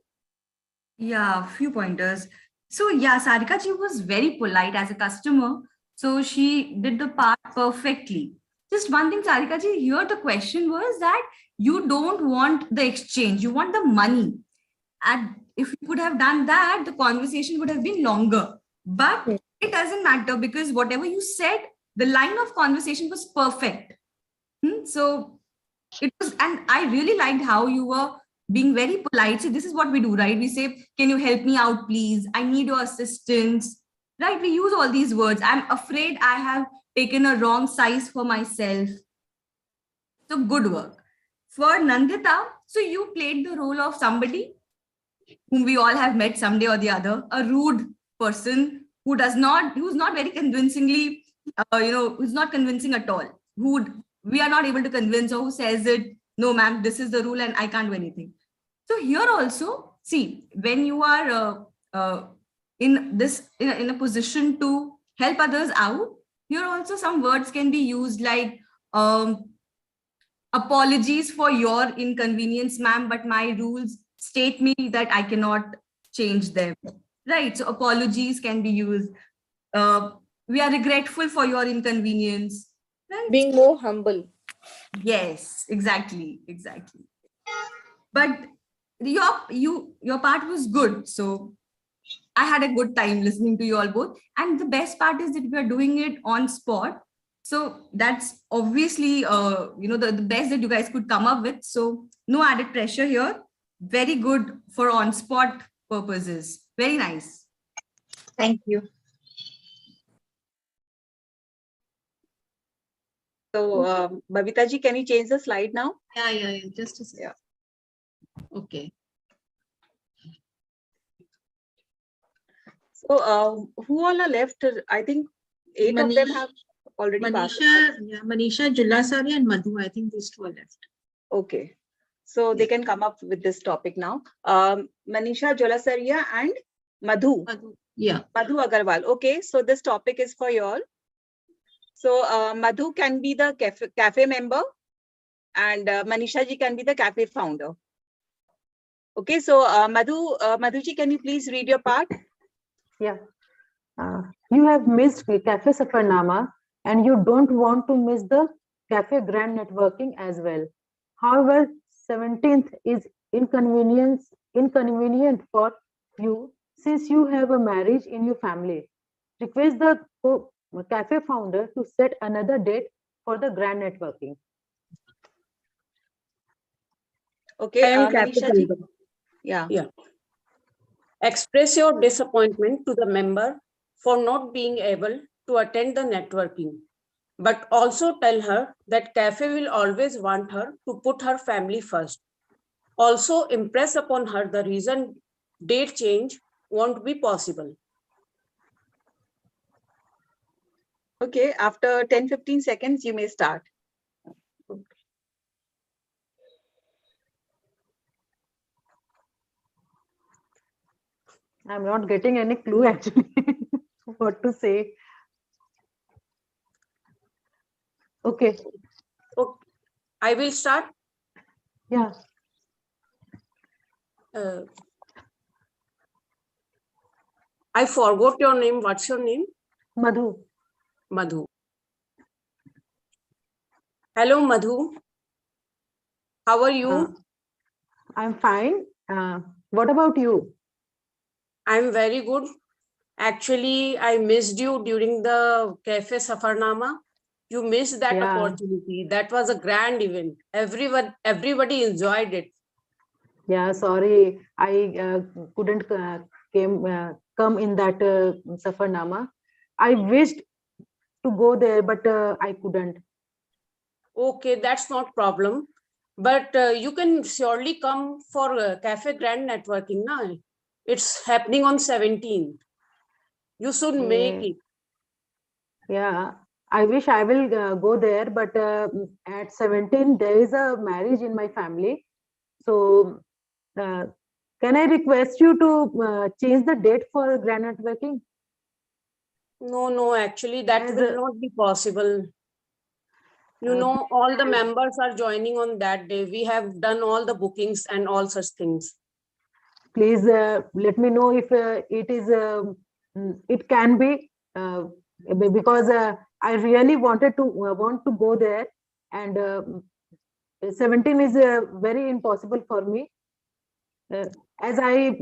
D: Yeah, few pointers. So yeah, Sarika ji was very polite as a customer. So she did the part perfectly. Just one thing, Sarika ji, here the question was that you don't want the exchange, you want the money. And if you could have done that, the conversation would have been longer. But it doesn't matter, because whatever you said, the line of conversation was perfect. So it was, and I really liked how you were being very polite. So this is what we do, right? We say, can you help me out, please? I need your assistance, right? We use all these words. I'm afraid I have taken a wrong size for myself. So good work. For Nandita, so you played the role of somebody whom we all have met someday or the other, a rude person who's not very convincingly, who's not convincing at all, we are not able to convince, or who says it, no, ma'am, this is the rule and I can't do anything. So here also, see, when you are in a position to help others out, here also some words can be used like, apologies for your inconvenience, ma'am, but my rules state me that I cannot change them. Right. So apologies can be used. We are regretful for your inconvenience. Right?
L: Being more humble.
D: Yes, exactly. but your part was good. So I had a good time listening to you all both. And the best part is that we are doing it on spot. So that's obviously, the best that you guys could come up with. So no added pressure here. Very good for on spot purposes. Very nice.
K: Thank you.
B: So, Babita ji, can you change the slide now?
A: Yeah. Just a second. Yeah. Okay.
B: So, who all are left? I think 8 of them have already passed.
A: Manisha, Julasari, and Madhu. I think these 2 are left.
B: Okay. So they can come up with this topic now. Manisha Jolasaria and Madhu.
A: Yeah.
B: Madhu Agarwal. Okay. So this topic is for you all. So Madhu can be the cafe member and Manisha ji can be the cafe founder. Okay. So Madhu ji, can you please read your part?
M: Yeah. You have missed Cafe Safarnama and you don't want to miss the Cafe Grand Networking as well. However, 17th is inconvenient for you since you have a marriage in your family. Request the cafe founder to set another date for the grand networking.
B: Okay, Manisha ji.
N: Yeah. Express your disappointment to the member for not being able to attend the networking, but also tell her that cafe will always want her to put her family first. Also impress upon her the reason date change won't be possible.
B: Okay, after 10-15 seconds, you may start.
M: Okay. I'm not getting any clue actually what to say. Okay.
N: I will start.
M: Yeah.
N: I forgot your name. What's your name?
M: Madhu.
N: Madhu. Hello, Madhu. How are you?
M: I'm fine. What about you?
N: I'm very good. Actually, I missed you during the Cafe Safarnama. You missed that opportunity. That was a grand event. Everybody enjoyed it.
M: Yeah, sorry, I couldn't come in that Safarnama. I wished to go there, but I couldn't.
N: Okay, that's not problem. But you can surely come for Cafe Grand Networking now. It's happening on 17th. You should make it.
M: Yeah, I wish I will go there, but at 17 there is a marriage in my family. So can I request you to change the date for Grand Networking?
N: No, actually that will not be possible. You know, all the members are joining on that day. We have done all the bookings and all such things.
M: Please let me know if it can be because I really want to go there, and 17 is very impossible for me. As I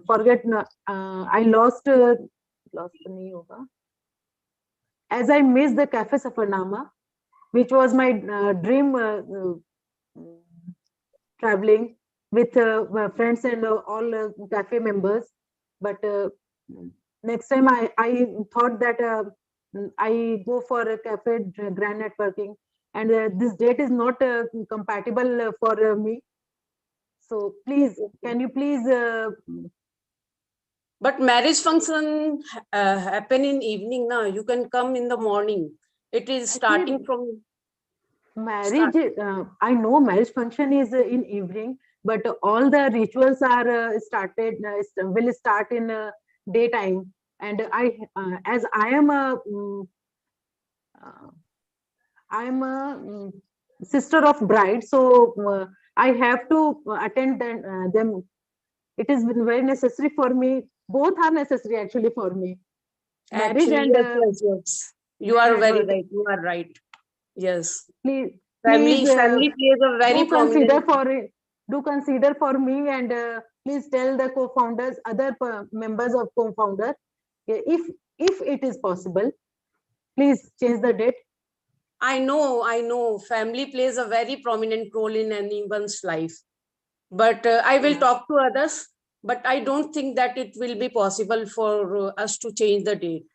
M: forget, I lost nahi hoga. As I missed the Cafe Safarnama, which was my dream traveling with friends and all cafe members. But next time I thought that I go for a cafe grand networking, and this date is not compatible for me. So please, can you please?
N: But marriage function happen in evening now. You can come in the morning. It is starting from
M: marriage. I know marriage function is in evening, but all the rituals are will start in daytime. And as I am a sister of bride, so I have to attend them. It is very necessary for me. Both are necessary actually for me. Marriage
N: actually,
M: and
N: yes. You are very right. You are right. Yes.
M: Please,
N: Family plays a very
M: do consider
N: prominent.
M: for it. do consider for me, and please tell the co-founders, other members of co-founder, if it is possible, please change the date.
N: I know. Family plays a very prominent role in anyone's life. But I will talk to others. But I don't think that it will be possible for us to change the date.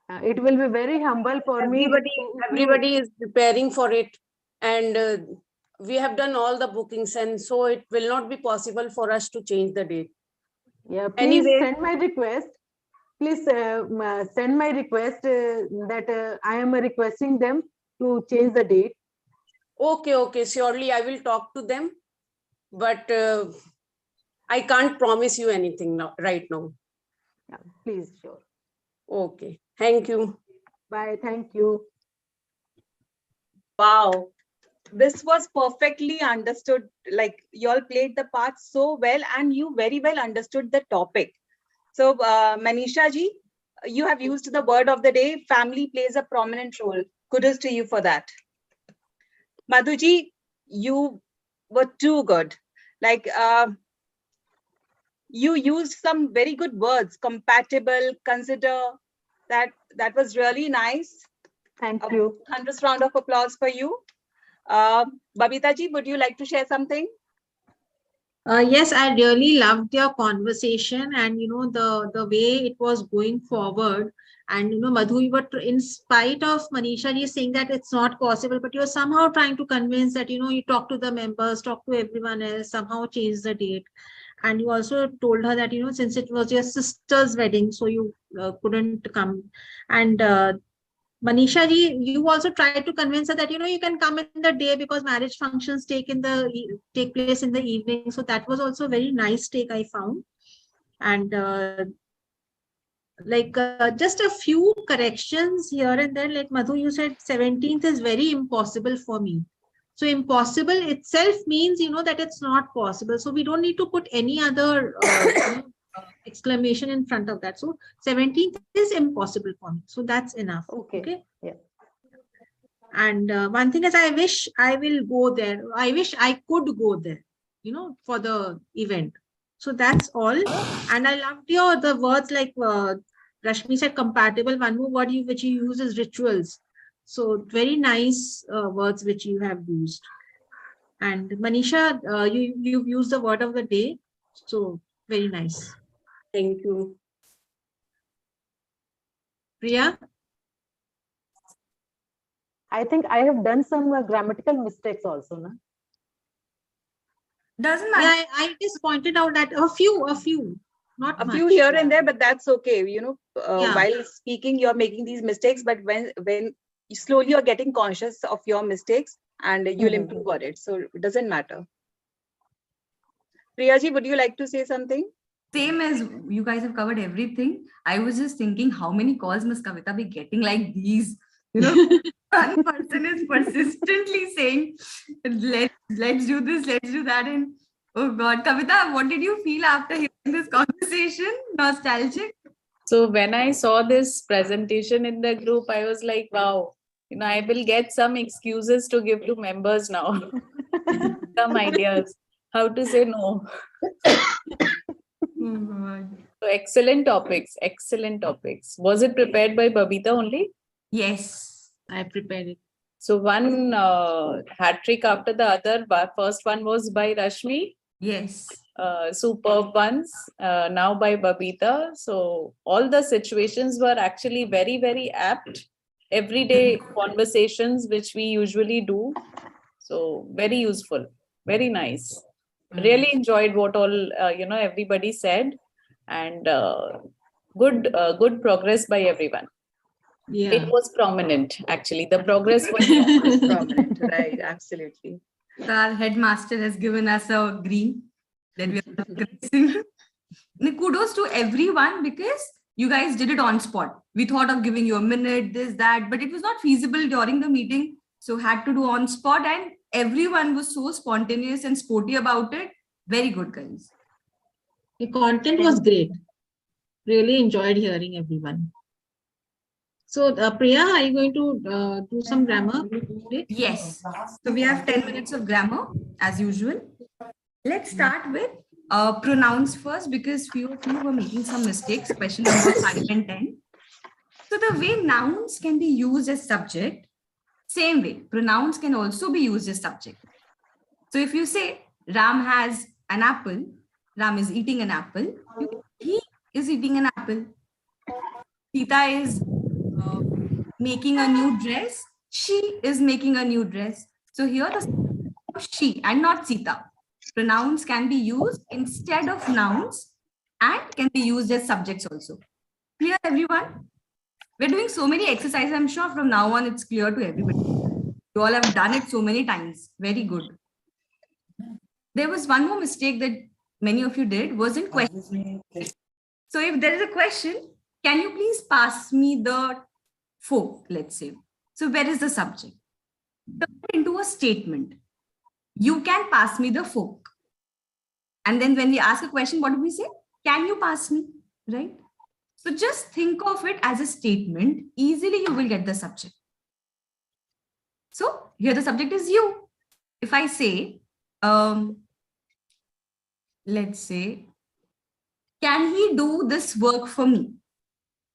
M: It will be very humble for me.
N: Everybody is preparing for it. And we have done all the bookings. And so it will not be possible for us to change the date.
M: Yeah, please send my request. Please send my request that I am requesting them to change the date.
N: Okay. Surely I will talk to them. But I can't promise you anything now, right now.
M: Yeah, please, sure.
N: Okay. Thank you.
M: Bye. Thank you.
B: Wow. This was perfectly understood. Like, you all played the part so well, and you very well understood the topic. So, Manisha ji, you have used the word of the day. Family plays a prominent role. Kudos to you for that. Madhu ji, you were too good. Like, you used some very good words. Compatible, consider. That was really nice.
M: Thank you.
B: 100th round of applause for you. Babita ji, would you like to share something?
A: Yes, I really loved your conversation, and the way it was going forward. And Madhu, you were in spite of Manisha ji saying that it's not possible, but you're somehow trying to convince that you talk to the members, talk to everyone else, somehow change the date. And you also told her that since it was your sister's wedding, so you couldn't come. And Manisha ji, you also tried to convince her that you can come in the day because marriage functions take place in the evening. So that was also a very nice take, I found. And just a few corrections here and there. Like Madhu, you said 17th is very impossible for me. So impossible itself means that it's not possible. So we don't need to put any other exclamation in front of that. So 17th is impossible for me. So that's enough. Okay.
M: Yeah.
A: And one thing is, I wish I will go there. I wish I could go there, for the event. So that's all. And I loved the words like Rashmi said, compatible. One more word which you use is rituals. So very nice words which you have used. And Manisha, you've used the word of the day. So very nice.
N: Thank you.
A: Priya?
M: I think I have done some grammatical mistakes also, na?
D: Doesn't matter.
A: Yeah, I just pointed out that a few, not
B: a
A: much.
B: few here and there, but that's okay.
A: Yeah.
B: While speaking, you're making these mistakes, but when slowly you're getting conscious of your mistakes and you'll improve on it. So it doesn't matter. Priyaji, would you like to say something?
D: Same as you guys have covered everything. I was just thinking, how many calls must Kavita be getting like these? One person is persistently saying, let's do this, let's do that. And oh God, Kavita, what did you feel after hearing this conversation? Nostalgic?
E: So when I saw this presentation in the group, I was like, wow, I will get some excuses to give to members now. Some ideas how to say no.
D: Oh God.
E: So excellent topics. Was it prepared by Babita only?
A: Yes, I prepared it.
E: So one hat trick after the other. First one was by Rashmi.
D: Yes.
E: Superb ones. Now by Babita. So all the situations were actually very, very apt. Everyday conversations which we usually do. So very useful. Very nice. Really enjoyed what all everybody said, and good progress by everyone.
A: Yeah,
E: it was prominent. Actually, the progress was
B: prominent, right? Absolutely.
D: So our headmaster has given us a green that we are progressing. Kudos to everyone, because you guys did it on spot. We thought of giving you a minute, this, that, but it was not feasible during the meeting. So had to do on spot, and everyone was so spontaneous and sporty about it. Very good, guys.
A: The content was great. Really enjoyed hearing everyone. So Priya, are you going to do some grammar today?
D: Yes. So we have 10 minutes of grammar as usual. Let's start with pronouns first, because few of you were making some mistakes. Question number 5 and 10. So the way nouns can be used as subject, same way, pronouns can also be used as subject. So if you say Ram has an apple, Ram is eating an apple, he is eating an apple. Sita is making a new dress, she is making a new dress. So here the she and not Sita. Pronouns can be used instead of nouns and can be used as subjects also. Clear, everyone? We're doing so many exercises. I'm sure from now on it's clear to everybody. You all have done it so many times. Very good. There was one more mistake that many of you did, was in question. So if there is a question, can you please pass me the fork, let's say. So where is the subject? Turn it into a statement. You can pass me the fork. And then when we ask a question, what do we say? Can you pass me? Right? So just think of it as a statement. Easily you will get the subject. So here the subject is you. If I say, let's say, can he do this work for me?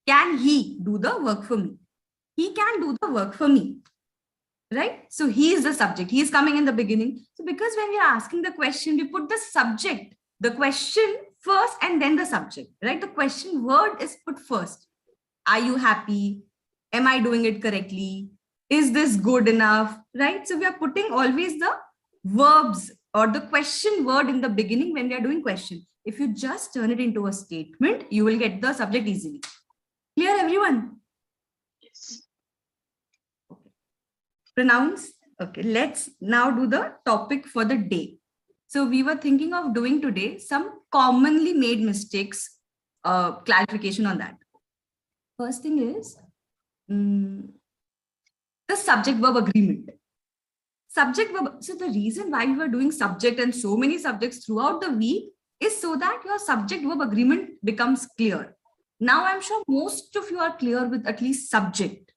D: Can he do the work for me? He can do the work for me. Right? So he is the subject. He is coming in the beginning. So because when we are asking the question, we put the subject, the question first and then the subject. Right? The question word is put first. Are you happy? Am I doing it correctly? Is this good enough? Right? So we are putting always the verbs or the question word in the beginning when we are doing question. If you just turn it into a statement, you will get the subject easily. Clear, everyone? Yes. Okay. Pronouns. Okay, let's now do the topic for the day. So we were thinking of doing today some commonly made mistakes, clarification on that. First thing is the subject verb agreement. Subject verb. So the reason why we were doing subject and so many subjects throughout the week is so that your subject verb agreement becomes clear. Now I'm sure most of you are clear with at least subject.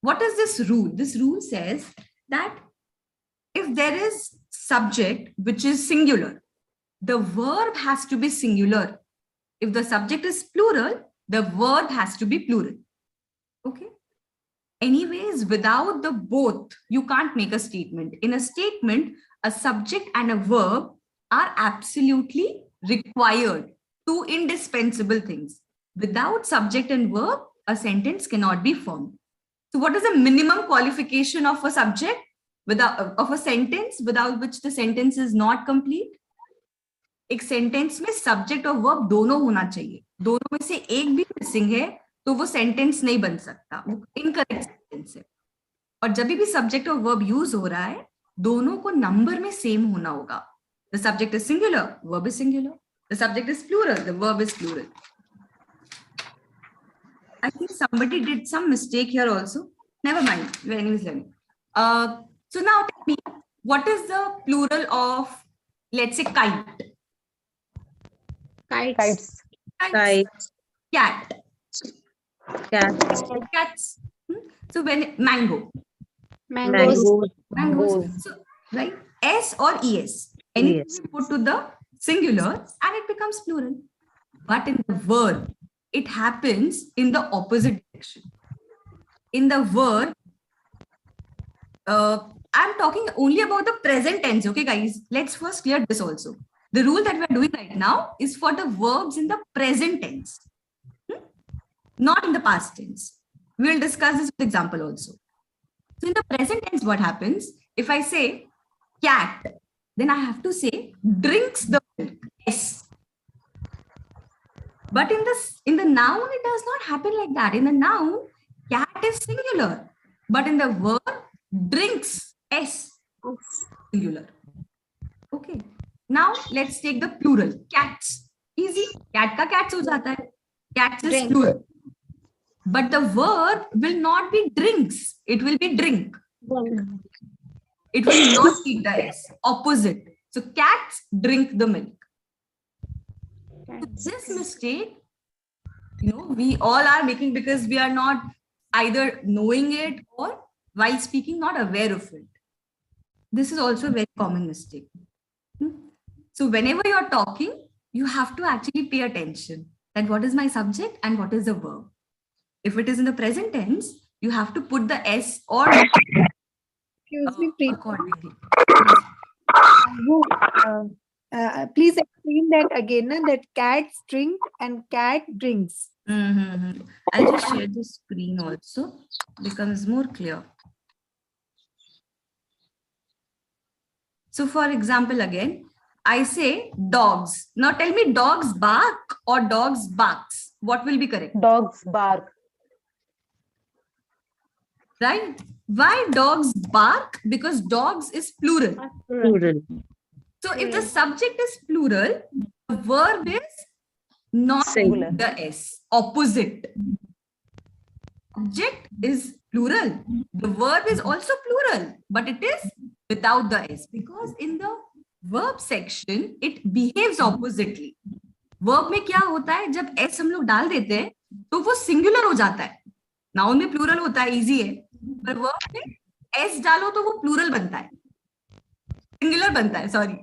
D: What is this rule? This rule says that if there is subject which is singular, the verb has to be singular. If the subject is plural, the verb has to be plural. Okay. Anyways, without the both, you can't make a statement. In a statement, a subject and a verb are absolutely required. Two indispensable things. Without subject and verb, a sentence cannot be formed. So what is the minimum qualification of a subject of a sentence without which the sentence is not complete? एक sentence में subject और verb दोनों होना चाहिए. दोनों में से एक भी मिसिंग है तो वो सेंटेंस नहीं बन सकता, वो इनकरेक्ट सेंटेंस है. और जब भी सब्जेक्ट और वर्ब यूज हो रहा है, दोनों को नंबर में सेम होना होगा. The subject is singular, verb is singular. The subject is plural, the verb is plural. I think somebody did some mistake here also. Never mind. We're anyways learning. So now tell me, what is the plural of, let's say, kite?
G: Kites.
D: Kites. Cat. Cats. So when mango.
F: Mangoes.
D: So, right? S or es. Anything you put to the singular and it becomes plural. But in the verb, it happens in the opposite direction. In the verb, I'm talking only about the present tense. Okay, guys, let's first clear this also. The rule that we're doing right now is for the verbs in the present tense, not in the past tense. We'll discuss this with example also. So in the present tense, what happens? If I say cat, then I have to say drinks the milk. Yes. But in the noun, it does not happen like that. In the noun, cat is singular. But in the verb, drinks, S, singular. Okay. Now, let's take the plural. Cats. Easy. Cat ka cats ho jata hai. Cats is plural. But the verb will not be drinks. It will be drink. It will not take the S. Opposite. So, cats drink the milk. So this mistake, we all are making because we are not either knowing it or while speaking not aware of it. This is also a very common mistake. So whenever you're talking, you have to actually pay attention that what is my subject and what is the verb. If it is in the present tense, you have to put the S or
C: Excuse me, please.
D: accordingly.
C: Please explain that again. That cats drink and cat drinks.
D: I'll just share the screen also. Becomes more clear. So for example, again, I say dogs. Now tell me dogs bark or dogs barks. What will be correct?
M: Dogs bark.
D: Right? Why dogs bark? Because dogs is plural.
G: Plural.
D: So if the subject is plural, the verb is not
G: Singular.
D: the S. Opposite. Subject is plural. The verb is also plural, but it is without the S. Because in the verb section, it behaves oppositely. Verb में क्या होता है जब S हम लोग डाल देते हैं तो वो singular हो जाता है. Noun में plural होता है, easy है. पर verb में S डालो तो वो plural बनता है. Singular बनता है, sorry.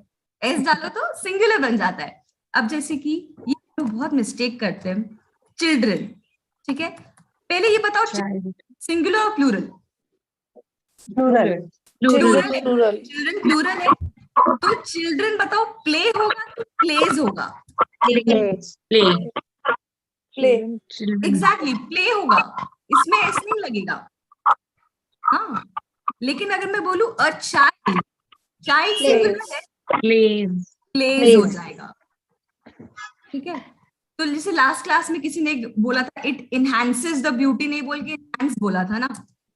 D: S डालो तो singular बन जाता है. अब जैसे कि ये लोग बहुत mistake करते हैं. Children, ठीक है? पहले ये बताओ singular और plural.
M: Plural.
D: Children plural है. तो children बताओ play होगा कि plays होगा?
J: Play.
D: Exactly, play होगा. इसमें S नहीं लगेगा. हाँ. लेकिन अगर मैं बोलूं a child singular है, plays हो जाएगा. ठीक है? तो जैसे लास्ट क्लास में किसी ने बोला था it enhances the beauty, नहीं बोल के enhance बोला था ना.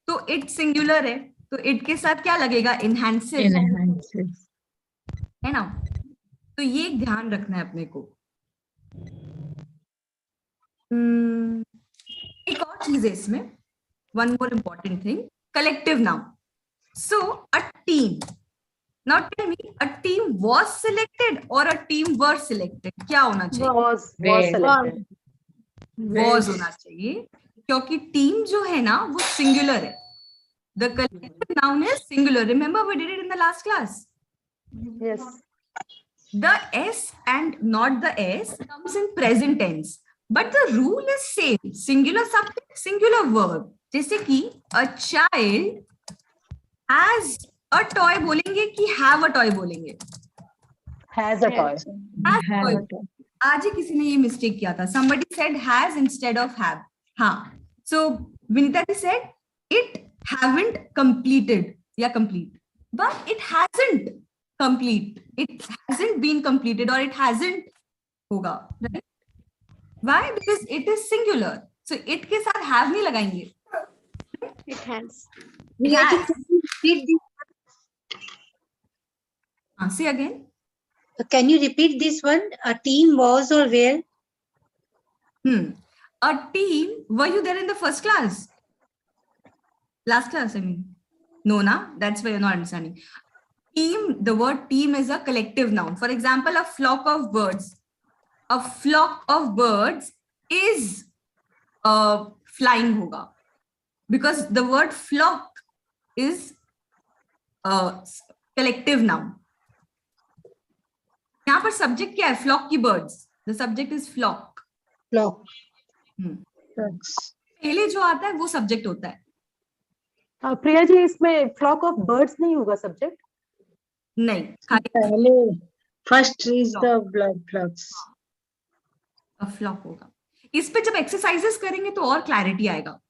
D: तो it singular है, तो it के साथ क्या लगेगा? Enhances. है ना? तो ये ध्यान रखना है अपने को. एक और चीज है इसमें, one more important thing, collective noun. So a team. Now tell me, a team was selected or a team were selected? क्या होना चाहिए?
M: Was selected.
D: Was होना चाहिए, क्योंकि team जो है ना वो singular है. The collective noun is singular. Remember we did it in the last class.
M: Yes.
D: The S and not the S comes in present tense. But the rule is same. Singular subject, singular verb. जैसे कि a child has a toy बोलेंगे कि have a toy बोलेंगे?
M: Has a toy.
D: Has a toy. आज ही किसी ने ये mistake किया था. Somebody said has instead of have. हाँ. So Vinita ji said it haven't completed या complete. But it hasn't complete. It hasn't been completed or it hasn't होगा. Right? Why? Because it is singular. So it के साथ have नहीं लगाएंगे.
F: It has.
D: Say again.
K: Can you repeat this one? A team was or were?
D: A team. Were you there in the first class? Last class, I mean. No, na? That's why you're not understanding. Team, the word team is a collective noun. For example, a flock of birds. A flock of birds is flying hoga. Because the word flock is a collective noun. यहाँ पर subject क्या है? Flock की birds. The subject is flock.
K: Flock.
D: पहले जो आता है वो subject होता है.
M: प्रिया जी इसमें flock of birds नहीं होगा subject?
D: नहीं.
I: पहले first is the flocks.
D: A flock होगा. इस पे जब exercises करेंगे तो और clarity आएगा.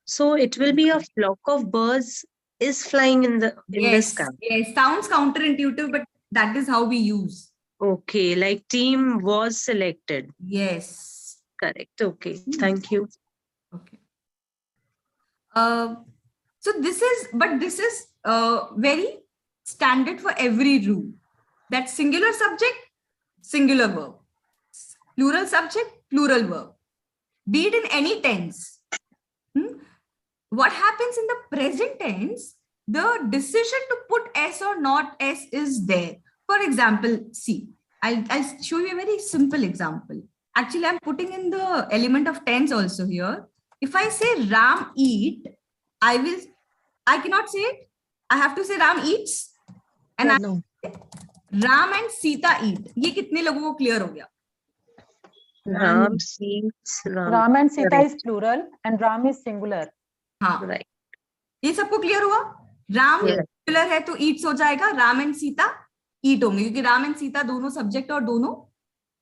G: So it will be a flock of birds is flying in the sky.
D: Yes, sounds counterintuitive, but that is how we use.
G: Okay, like team was selected.
D: Yes.
G: Correct. Okay, thank you.
D: Okay. So this is very standard for every rule. That singular subject, singular verb. Plural subject, plural verb. Be it in any tense. What happens in the present tense, the decision to put S or not S is there. For example, see, I'll show you a very simple example. Actually, I'm putting in the element of tense also here. If I say Ram eat, I cannot say it. I have to say Ram eats. And Ram and Sita eat, ये कितने लोगों को clear हो गया?
G: Ram seeds.
M: Ram and Sita is plural and Ram is singular.
D: हाँ,
G: Right.
D: ये सबको clear हुआ? राम
G: Yes.
D: सिंगुलर है तो ईट्स हो जाएगा, राम एंड सीता ईट होंगे, क्योंकि राम एंड सीता दोनों सब्जेक्ट और दोनों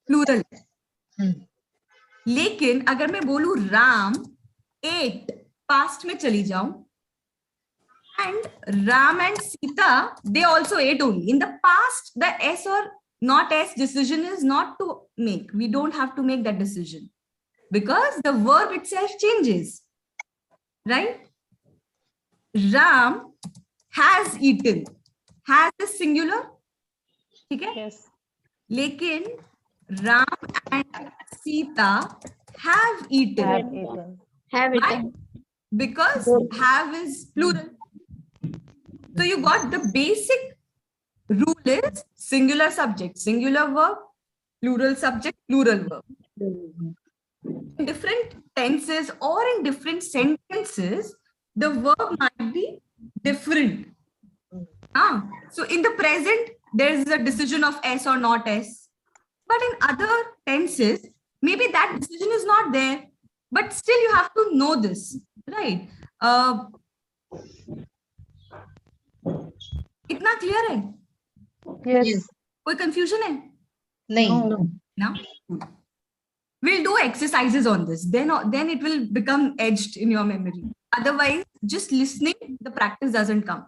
D: प्लूरल है। लेकिन अगर मैं बोलूं राम एट, पास्ट में चली जाऊं, and Ram and Sita they also ate only in the past, the S और not S decision is not to make, we don't have to make that decision because the verb itself changes, right? Ram has eaten, has is singular, ठीक है?
M: Yes.
D: लेकिन Ram and Sita have eaten.
M: Have eaten.
F: Have
D: Why?
F: eaten.
D: Because have is plural. So you got the basic rule is singular subject, singular verb, plural subject, plural verb. In different tenses or in different sentences, the verb might be different. So in the present, there is a decision of S or not S. But in other tenses, maybe that decision is not there. But still you have to know this, right? इतना clear है?
M: Yes.
D: कोई confusion है?
J: No.
D: No? We'll do exercises on this. Then it will become edged in your memory. Otherwise, just listening, the practice doesn't come.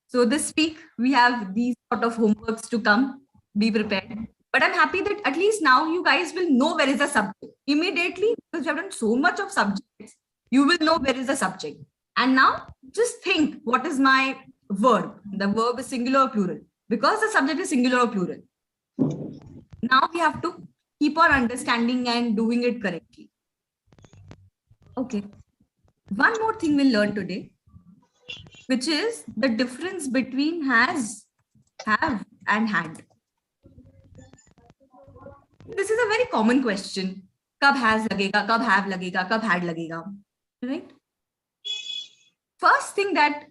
D: So this week, we have these sort of homeworks to come. Be prepared. But I'm happy that at least now you guys will know where is the subject. Immediately, because you have done so much of subjects, you will know where is the subject. And now, just think, what is my verb? The verb is singular or plural? Because the subject is singular or plural. Now we have to keep on understanding and doing it correctly. Okay. One more thing we'll learn today, which is the difference between has, have, and had. This is a very common question. Kab has lagega, kab have lagega, kab had lagega, right? First thing that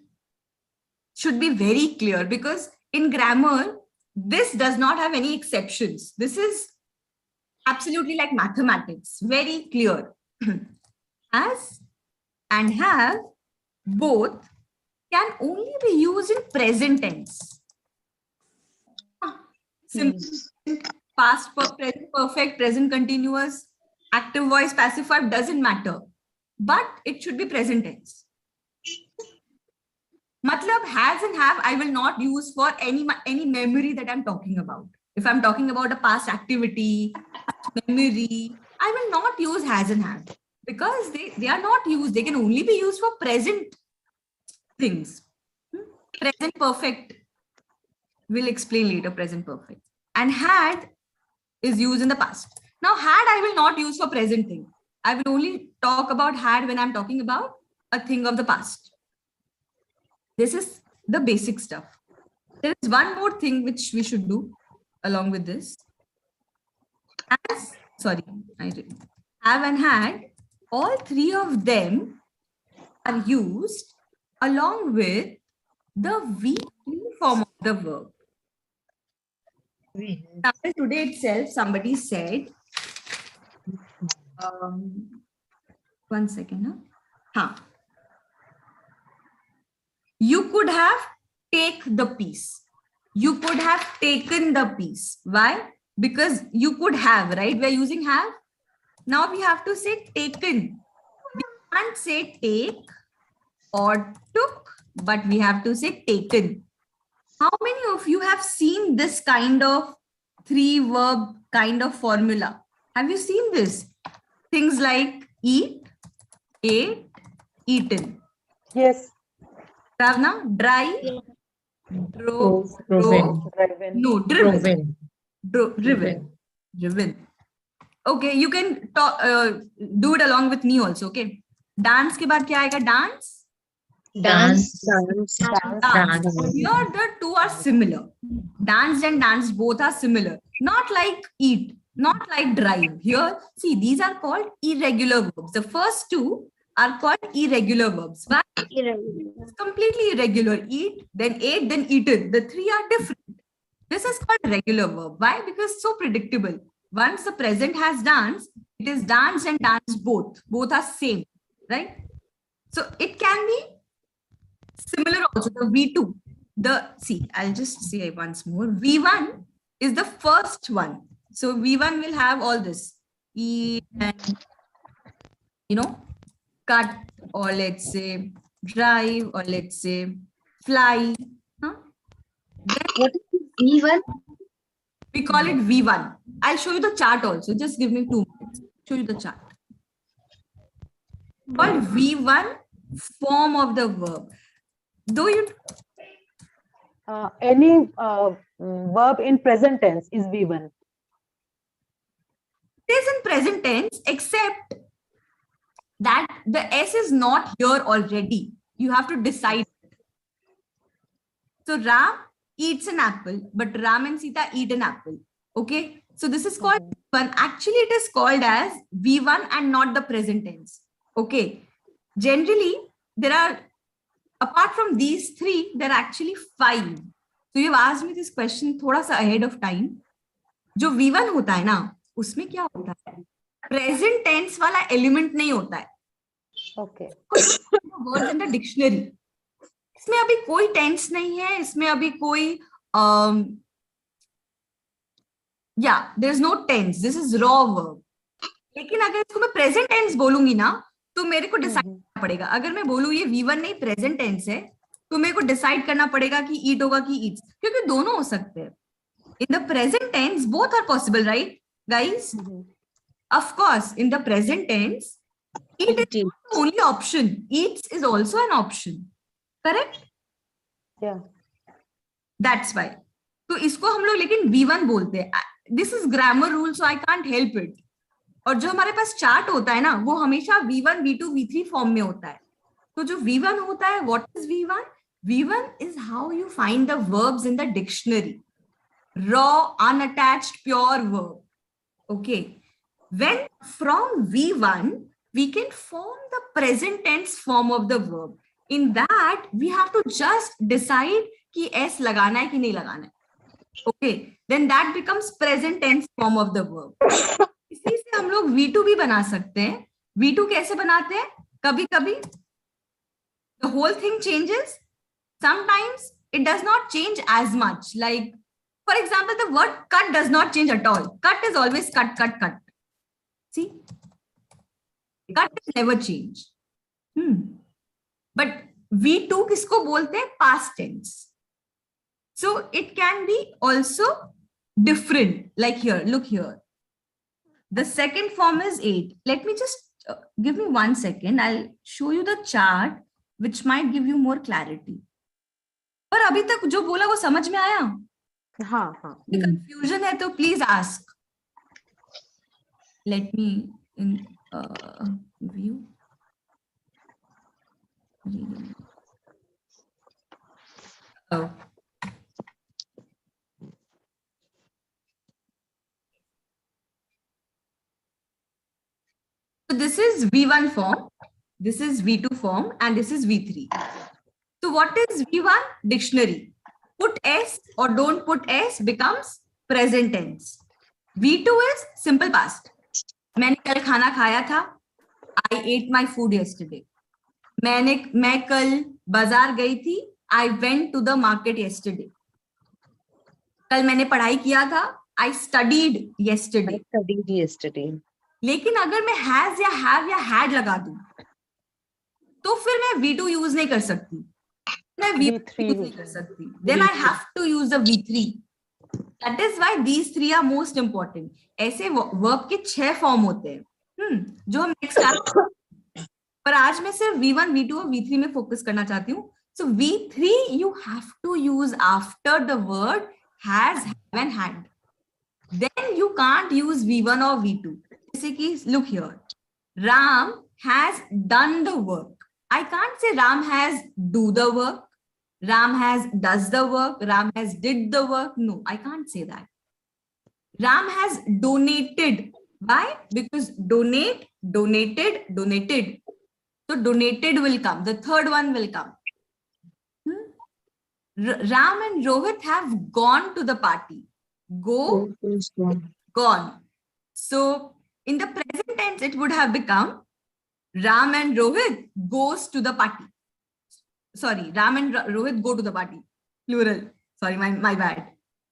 D: should be very clear, because in grammar, this does not have any exceptions. This is absolutely like mathematics, very clear. Has and have both can only be used in present tense. Simple, past, present perfect, present continuous, active voice, passive verb doesn't matter, but it should be present tense. Matlab has and have I will not use for any memory that I'm talking about. If I'm talking about a past activity, memory, I will not use has and have because they are not used. They can only be used for present things. Present perfect. We'll explain later present perfect. And had is used in the past. Now had I will not use for present thing. I will only talk about had when I'm talking about a thing of the past. This is the basic stuff. There is one more thing which we should do along with this. Have and had, all three of them are used along with the weakly form of the verb. Today itself, somebody said, one second. You could have take the piece. You could have taken the piece. Why? Because you could have, right? We're using have. Now we have to say taken. We can't say take or took, but we have to say taken. How many of you have seen this kind of three verb kind of formula? Have you seen this? Things like eat, ate, eaten.
M: Yes.
D: Ravna, dry, drove, driven. Okay, you can talk, do it along with me also. Okay. Dance के बाद क्या आएगा? Dance. Here the two are similar. Danced and danced both are similar. Not like eat, not like drive. Here, see, these are called irregular verbs. The first two are called irregular verbs. Why? It's completely irregular. Eat, then ate, then eaten. The three are different. This is called regular verb. Why? Because it's so predictable. Once the present has danced, it is danced and danced both. Both are same, right? So it can be similar also. The V2. I'll just say once more. V1 is the first one. So V1 will have all this. E and, cut, or let's say drive, or let's say fly.
K: What is V1?
D: We call it V1. I'll show you the chart also. Just give me 2 minutes. Show you the chart. Called V1 form of the verb. Though you
M: any verb in present tense is V1.
D: It is in present tense, except that the S is not here already. You have to decide. So Ram eats an apple, but Ram and Sita eat an apple. Okay. So this is called V1. Actually, it is called as V1 and not the present tense. Okay. Generally, there are, apart from these 3, there are actually 5. So you've asked me this question thoda sa ahead of time. जो V1 होता है ना, उसमें क्या होता है? Present tense वाला element नहीं होता है.
M: Okay.
D: Words in the dictionary. इसमें अभी कोई tense नहीं है. इसमें अभी कोई there's no tense. This is raw verb. लेकिन अगर इसको मैं present tense बोलूंगी ना, तो मेरे को डिसाइड करना पड़ेगा. अगर मैं बोलूँ ये V1 नहीं present tense है, तो मेरे को डिसाइड करना पड़ेगा कि eat होगा कि eats, क्योंकि दोनों हो सकते हैं. In the present tense, both are possible, right, guys? Of course, in the present tense, eat is not the only option. Eats is also an option. Correct?
M: Yeah.
D: That's why. तो इसको हम लोग लेकिन V1 बोलते हैं. This is grammar rule, so I can't help it. और जो हमारे पास चार्ट होता है ना, वो हमेशा V1, V2, V3 फॉर्म में होता है. तो जो V1 होता है, what is V1? V1 is how you find the verbs in the dictionary. Raw, unattached, pure verb. Okay. When from V1, we can form the present tense form of the verb. In that, we have to just decide कि S लगाना है कि नहीं लगाना है. Okay. Then that becomes present tense form of the verb. इसी से हम लोग V2 भी बना सकते हैं. V2 कैसे बनाते हैं? कभी-कभी the whole thing changes. Sometimes it does not change as much. Like, for example, the word cut does not change at all. Cut is always cut, cut, cut. See? Cut is never change. But V2 किसको बोलते हैं? Past tense. So it can be also different. Like here, look here. The second form is 8. Let me just give me 1 second. I'll show you the chart, which might give you more clarity. पर अभी तक जो बोला वो समझ में आया?
M: हाँ.
D: Confusion है तो please ask. Let me in view. Oh. So this is V1 form, this is V2 form, and this is V3. So what is V1? Dictionary. Put S or don't put S becomes present tense. V2 is simple past. मैंने कल खाना खाया था. I ate my food yesterday. मैं कल बाजार गई थी. I went to the market yesterday. कल मैंने पढ़ाई किया था. I studied yesterday. लेकिन अगर मैं has या have या had लगा दूं, तो फिर मैं V2 यूज नहीं कर सकती. मैं V3 यूज नहीं कर सकती. Then I have to use the V3. That is why these 3 are most important. ऐसे verb के 6 फॉर्म होते हैं. जो हम next पर आज मैं सिर्फ V1, V2 और V3 में फोकस करना चाहती हूँ. So V3 you have to use after the word has, have and had. Then you can't use V1 or V2. जैसे कि look here. Ram has done the work. I can't say Ram has do the work. Ram has does the work. Ram has did the work. No, I can't say that. Ram has donated. Why? Because donate, donated, donated. So donated will come. The third one will come. Ram and Rohit have gone to the party. Go, gone. So in the present tense, it would have become Ram and Rohit goes to the party. Sorry, Ram and Rohit go to the party. Plural. Sorry, my bad.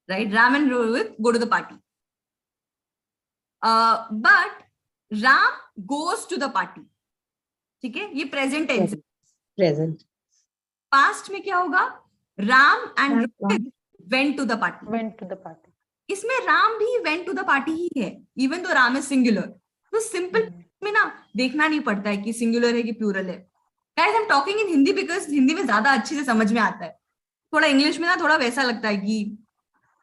D: Right? Ram and Rohit go to the party. But Ram goes to the party. ठीक है? ये present tense.
G: Present.
D: Past में क्या होगा? Ram and Rohit went to the party.
M: Went to the party.
D: इसमें राम भी went to the party ही है, even though Ram is singular. तो simple में ना देखना नहीं पड़ता है कि singular है कि plural है. Guys, I'm talking in Hindi because Hindi में ज्यादा अच्छे से समझ में आता है. थोड़ा इंग्लिश में ना थोड़ा वैसा लगता है कि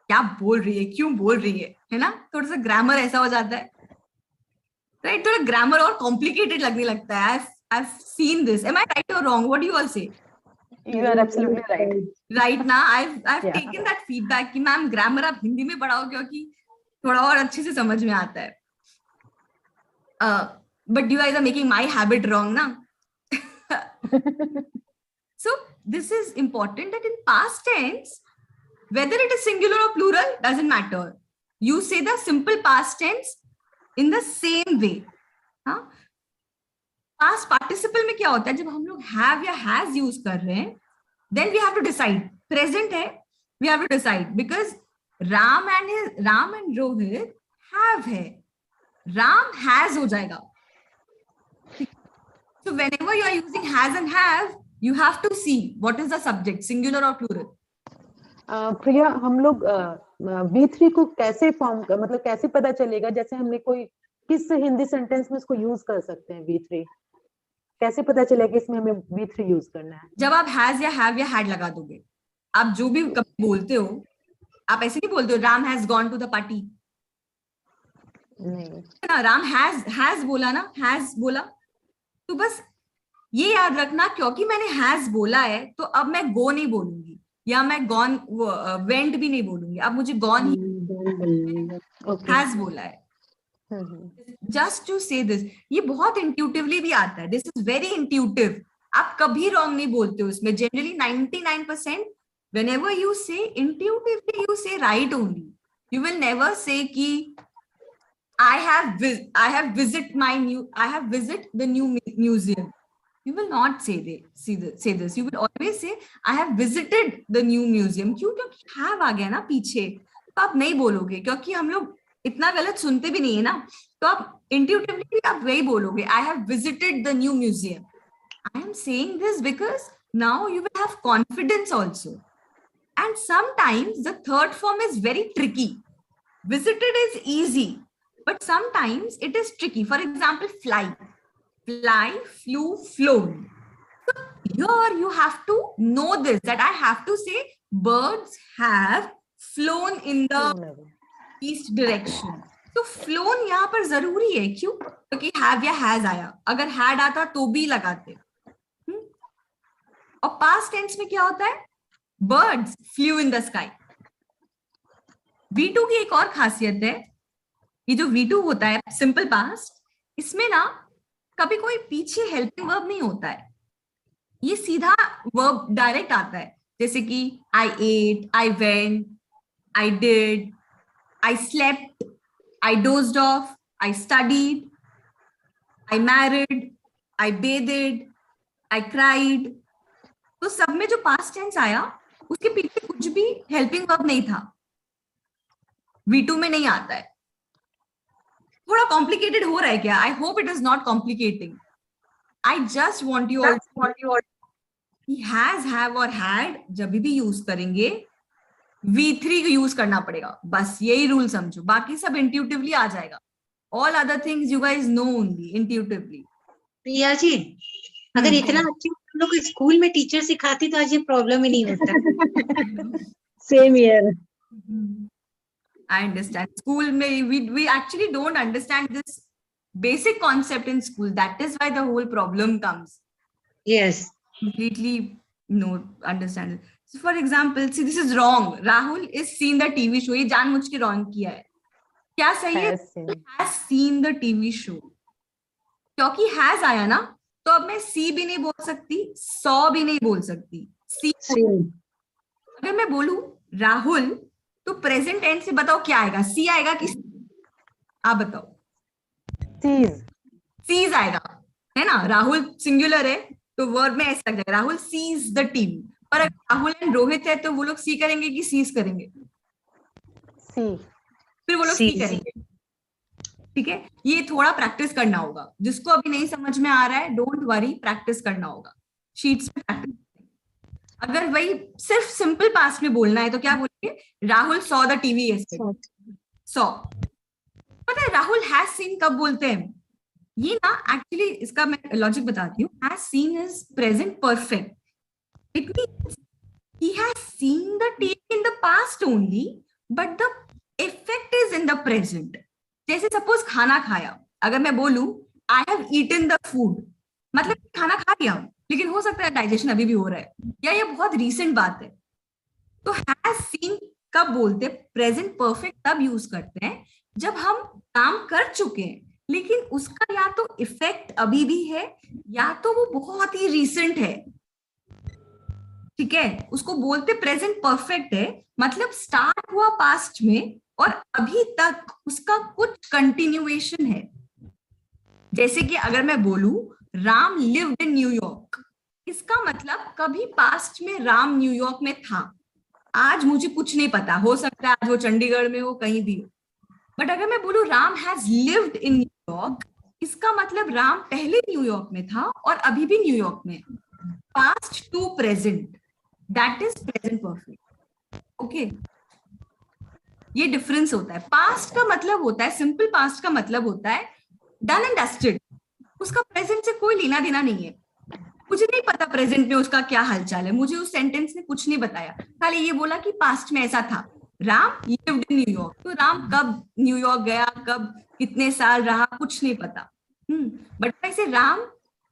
D: क्या बोल रही है, क्यों बोल रही है ना? थोड़ा सा ग्रामर ऐसा हो जाता है. Right? थोड़ा ग्रामर और complicated लगने लगता है. I've seen this. Am I right or wrong? What do you all say?
M: You are absolutely right.
D: Right now, I've taken that feedback कि मैम ग्रामर आप हिंदी में पढ़ाओ क्योंकि थोड़ा और अच्छे से समझ में आता है. But you guys are making my habit wrong, na? So this is important that in past tense, whether it is singular or plural doesn't matter. You say the simple past tense in the same way. हाँ? Past participle में क्या होता है जब हम लोग have या has use कर रहे हैं, then we have to decide. Present है, we have to decide because Ram and Rohit have है. Ram has हो जाएगा. So whenever you are using has and have, you have to see what is the subject, singular or plural.
M: प्रिया, हम लोग V3 को कैसे form मतलब कैसे पता चलेगा, जैसे हमने कोई किस हिंदी सेंटेंस में इसको यूज कर सकते हैं V3, कैसे पता चलेगा इसमें हमें V3 यूज करना है? जब आप has या have या had लगा दोगे, आप जो भी कभी बोलते हो, आप ऐसे नहीं बोलते हो Ram has gone to the party. नहीं ना, Ram has बोला ना, has बोला, तो बस ये याद रखना क्योंकि मैंने has बोला है तो अब मैं go नहीं बोलूंगी या मैं gone went भी नहीं बोलूंगी, अब मुझे gone ही has बोला है. Just to say this, ये बहुत intuitively भी आता है. This is very intuitive. आप कभी wrong नहीं बोलते हो इसमें. Generally 99% whenever you say intuitively, you say right only. You will never say कि I have visit the new museum. You will not say this. You will always say I have visited the new museum. क्यों? क्योंकि have आ गया ना पीछे, तो आप नहीं बोलोगे क्योंकि हम लोग इतना गलत सुनते भी नहीं है ना, तो आप intuitively भी आप वही बोलोगे I have visited the new museum. I am saying this because now you will have confidence also. And sometimes the third form is very tricky. Visited is easy, but sometimes it is tricky. For example, fly, flew, flown. So here you have to know this, that I have to say birds have flown in the east direction. तो flown यहाँ पर जरूरी है, क्यों? क्योंकि have या has आया. अगर had आता तो भी लगाते. और past tense में क्या होता है? Birds flew in the sky. V2 की एक और खासियत है, ये जो V2 होता है सिंपल पास्ट, इसमें ना कभी कोई पीछे हेल्पिंग वर्ब नहीं होता है, ये सीधा वर्ब डायरेक्ट आता है. जैसे कि I ate, I went, I did, I slept, I dozed off, I studied, I married, I bathed, I cried. तो सब में जो पास्ट टेंस आया उसके पीछे कुछ भी हेल्पिंग वर्ब नहीं था. V2 में नहीं आता है. थोड़ा कॉम्प्लिकेटेड हो रहा है क्या? I hope it is not complicating. I just want you has, have और हैड जब भी यूज करेंगे V3 यूज करना पड़ेगा. बस यही रूल समझो, बाकी सब इंट्यूटिवली आ जाएगा. All other things you guys know only intuitively.
K: Priya ji, अगर इतना अच्छे हम लोग स्कूल में टीचर सिखाती तो आज ये प्रॉब्लम ही नहीं होता.
I: Same year.
D: I understand. School we actually don't understand this basic concept in school. That is why the whole problem comes.
K: Yes.
D: Completely no understand. So for example, see this is wrong. Rahul is seen the TV show. ये जानबूझ के wrong किया है. क्या सही है? Has seen the TV show. क्योंकि has आया ना, तो अब मैं see भी नहीं बोल सकती, saw भी नहीं बोल सकती. See. अगर मैं बोलूं राहुल, तो प्रेजेंट टेंस से बताओ क्या आएगा? सी आएगा कि आप बताओ? सीज आएगा, है ना? राहुल सिंगुलर है तो वर्ब में ऐसा लग जाएगा, राहुल सीज द टीम। और अगर राहुल एंड रोहित है तो वो लोग सी करेंगे कि सीज करेंगे?
M: सी।
D: फिर वो लोग सी करेंगे। ठीक है, ये थोड़ा प्रैक्टिस करना होगा। जिसको अभी नहीं समझ में आ रहा है, डोंट वरी, प्रैक्टिस करना होगा, शीट्स में प्रैक्टिस। अगर वही सिर्फ सिंपल पास्ट में बोलना है तो क्या बोलेंगे? Rahul saw the TV yesterday. Saw. पता है राहुल हैज सीन कब बोलते हैं? ये ना एक्चुअली इसका मैं लॉजिक बताती हूँ। Has seen is present perfect. It means he has seen the TV in the past only, but the effect is in the present. जैसे सपोज खाना खाया, अगर मैं बोलूं I have eaten the food, मतलब खाना खा लिया, लेकिन हो सकता है डाइजेशन अभी भी हो रहा है, या ये बहुत रीसेंट बात है। तो हैज सीन कब बोलते? प्रेजेंट परफेक्ट तब यूज करते हैं जब हम काम कर चुके हैं, लेकिन उसका या तो इफेक्ट अभी भी है या तो वो बहुत ही रीसेंट है। ठीक है, उसको बोलते प्रेजेंट परफेक्ट है, मतलब स्टार्ट हुआ पास्ट में और अभी तक उसका कुछ कंटिन्यूएशन है। जैसे कि अगर मैं बोलूं राम लिव्ड इन न्यूयॉर्क, इसका मतलब कभी पास्ट में राम न्यूयॉर्क में था। आज मुझे कुछ नहीं पता, हो सकता है आज वो चंडीगढ़ में हो, कहीं भी हो। बट अगर मैं बोलूं Ram has lived in New York, इसका मतलब राम पहले न्यूयॉर्क में था और अभी भी न्यूयॉर्क में। Past to present, that is present perfect. Okay, ये डिफरेंस होता है। पास्ट का मतलब होता है, सिंपल पास्ट का मतलब होता है डन एंड डस्टेड, उसका प्रेजेंट से कोई लेना देना नहीं है। मुझे नहीं पता प्रेजेंट में उसका क्या हालचाल है, मुझे उस सेंटेंस ने कुछ नहीं बताया, खाली ये बोला कि पास्ट में ऐसा था, राम लिव्ड इन न्यूयॉर्क। तो राम कब न्यूयॉर्क गया, कब कितने साल रहा, कुछ नहीं पता। बट ऐसे Ram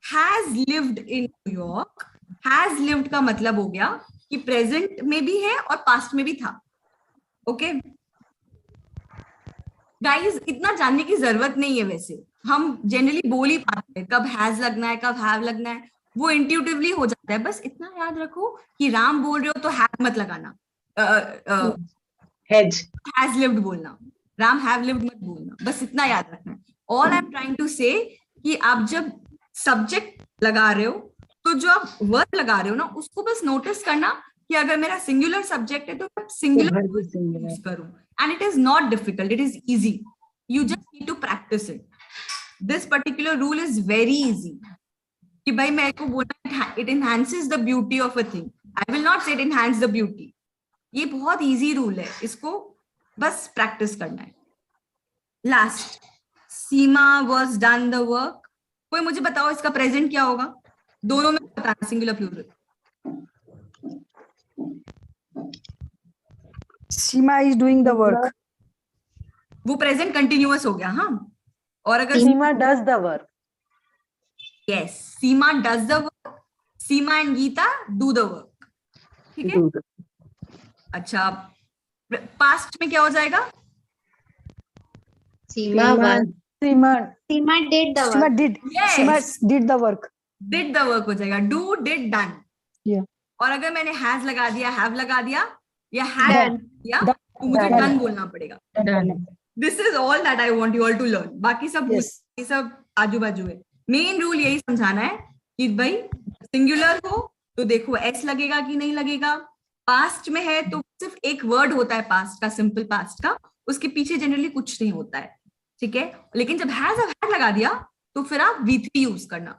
D: has lived in New York, has lived का मतलब हो गया कि प्रेजेंट में भी है और पास्ट में भी था। ओके गाइस, इतना जानने की जरूरत नहीं है। वैसे हम जनरली बोल ही पाते हैं कब हैज लगना है, कब हैव लगना है, वो इंट्यूटिवली हो जाता है। बस इतना याद रखो कि राम बोल रहे हो तो हैव मत लगाना, हैज लिव्ड बोलना, राम हैव लिव्ड मत बोलना, बस इतना याद रखना। All I am trying to say कि आप जब सब्जेक्ट लगा रहे हो तो जो आप वर्ब लगा रहे हो ना, उसको बस नोटिस करना कि अगर मेरा सिंगुलर सब्जेक्ट है तो मैं सिंगुलर यूज करूं। And it is not difficult, it is easy, you just need to practise it. This particular rule is very easy कि भाई मेरे को बोलना it enhances the beauty of a thing, I will not say it enhance the beauty. ये बहुत easy rule है, इसको बस प्रैक्टिस करना है। Last, Seema was done the work. कोई मुझे बताओ इसका प्रेजेंट क्या होगा? दोनों में बताना, singular plural.
H: Seema is doing the work,
D: वो प्रेजेंट कंटिन्यूअस हो गया। हाँ, और अगर
M: Seema does the work,
D: yes, Seema does the work, Seema and Geeta do the work. ठीक है, अच्छा पास्ट में क्या हो जाएगा?
K: Seema
F: did the
H: Seema
F: work.
H: Did,
D: Yes.
H: Seema did the work,
D: did the work हो जाएगा, डू डिड डन।
H: Yeah.
D: और अगर मैंने हैज लगा दिया, हैव लगा दिया या हैड दिया, तो मुझे डन बोलना पड़ेगा। This is all that I want you all to learn. बाकी सब ये सब आजू बाजू है। मेन रूल यही समझाना है कि भाई सिंगुलर हो तो देखो एस लगेगा कि नहीं लगेगा, पास्ट में है तो सिर्फ एक वर्ड होता है पास्ट का, सिंपल पास्ट का, उसके पीछे जनरली कुछ नहीं होता है। ठीक है, लेकिन जब हैज अब हैड लगा दिया तो फिर आप V3 यूज करना।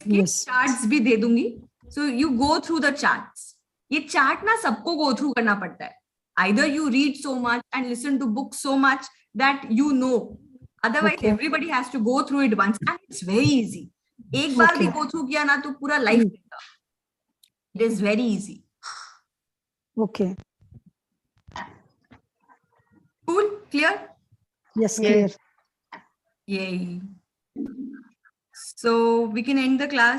D: चार्ट्स भी दे दूंगी, so you go through the charts. ये चार्ट ना सबको गो थ्रू करना पड़ता है, either you read so much and listen to books so much that you know, otherwise everybody has to go through it once and it's very easy. एक बार भी go through किया ना तो पूरा लाइफ मिलेगा। It is very easy.
H: Okay.
D: Cool, clear?
H: Yes, clear.
D: Yay. So we can end the class.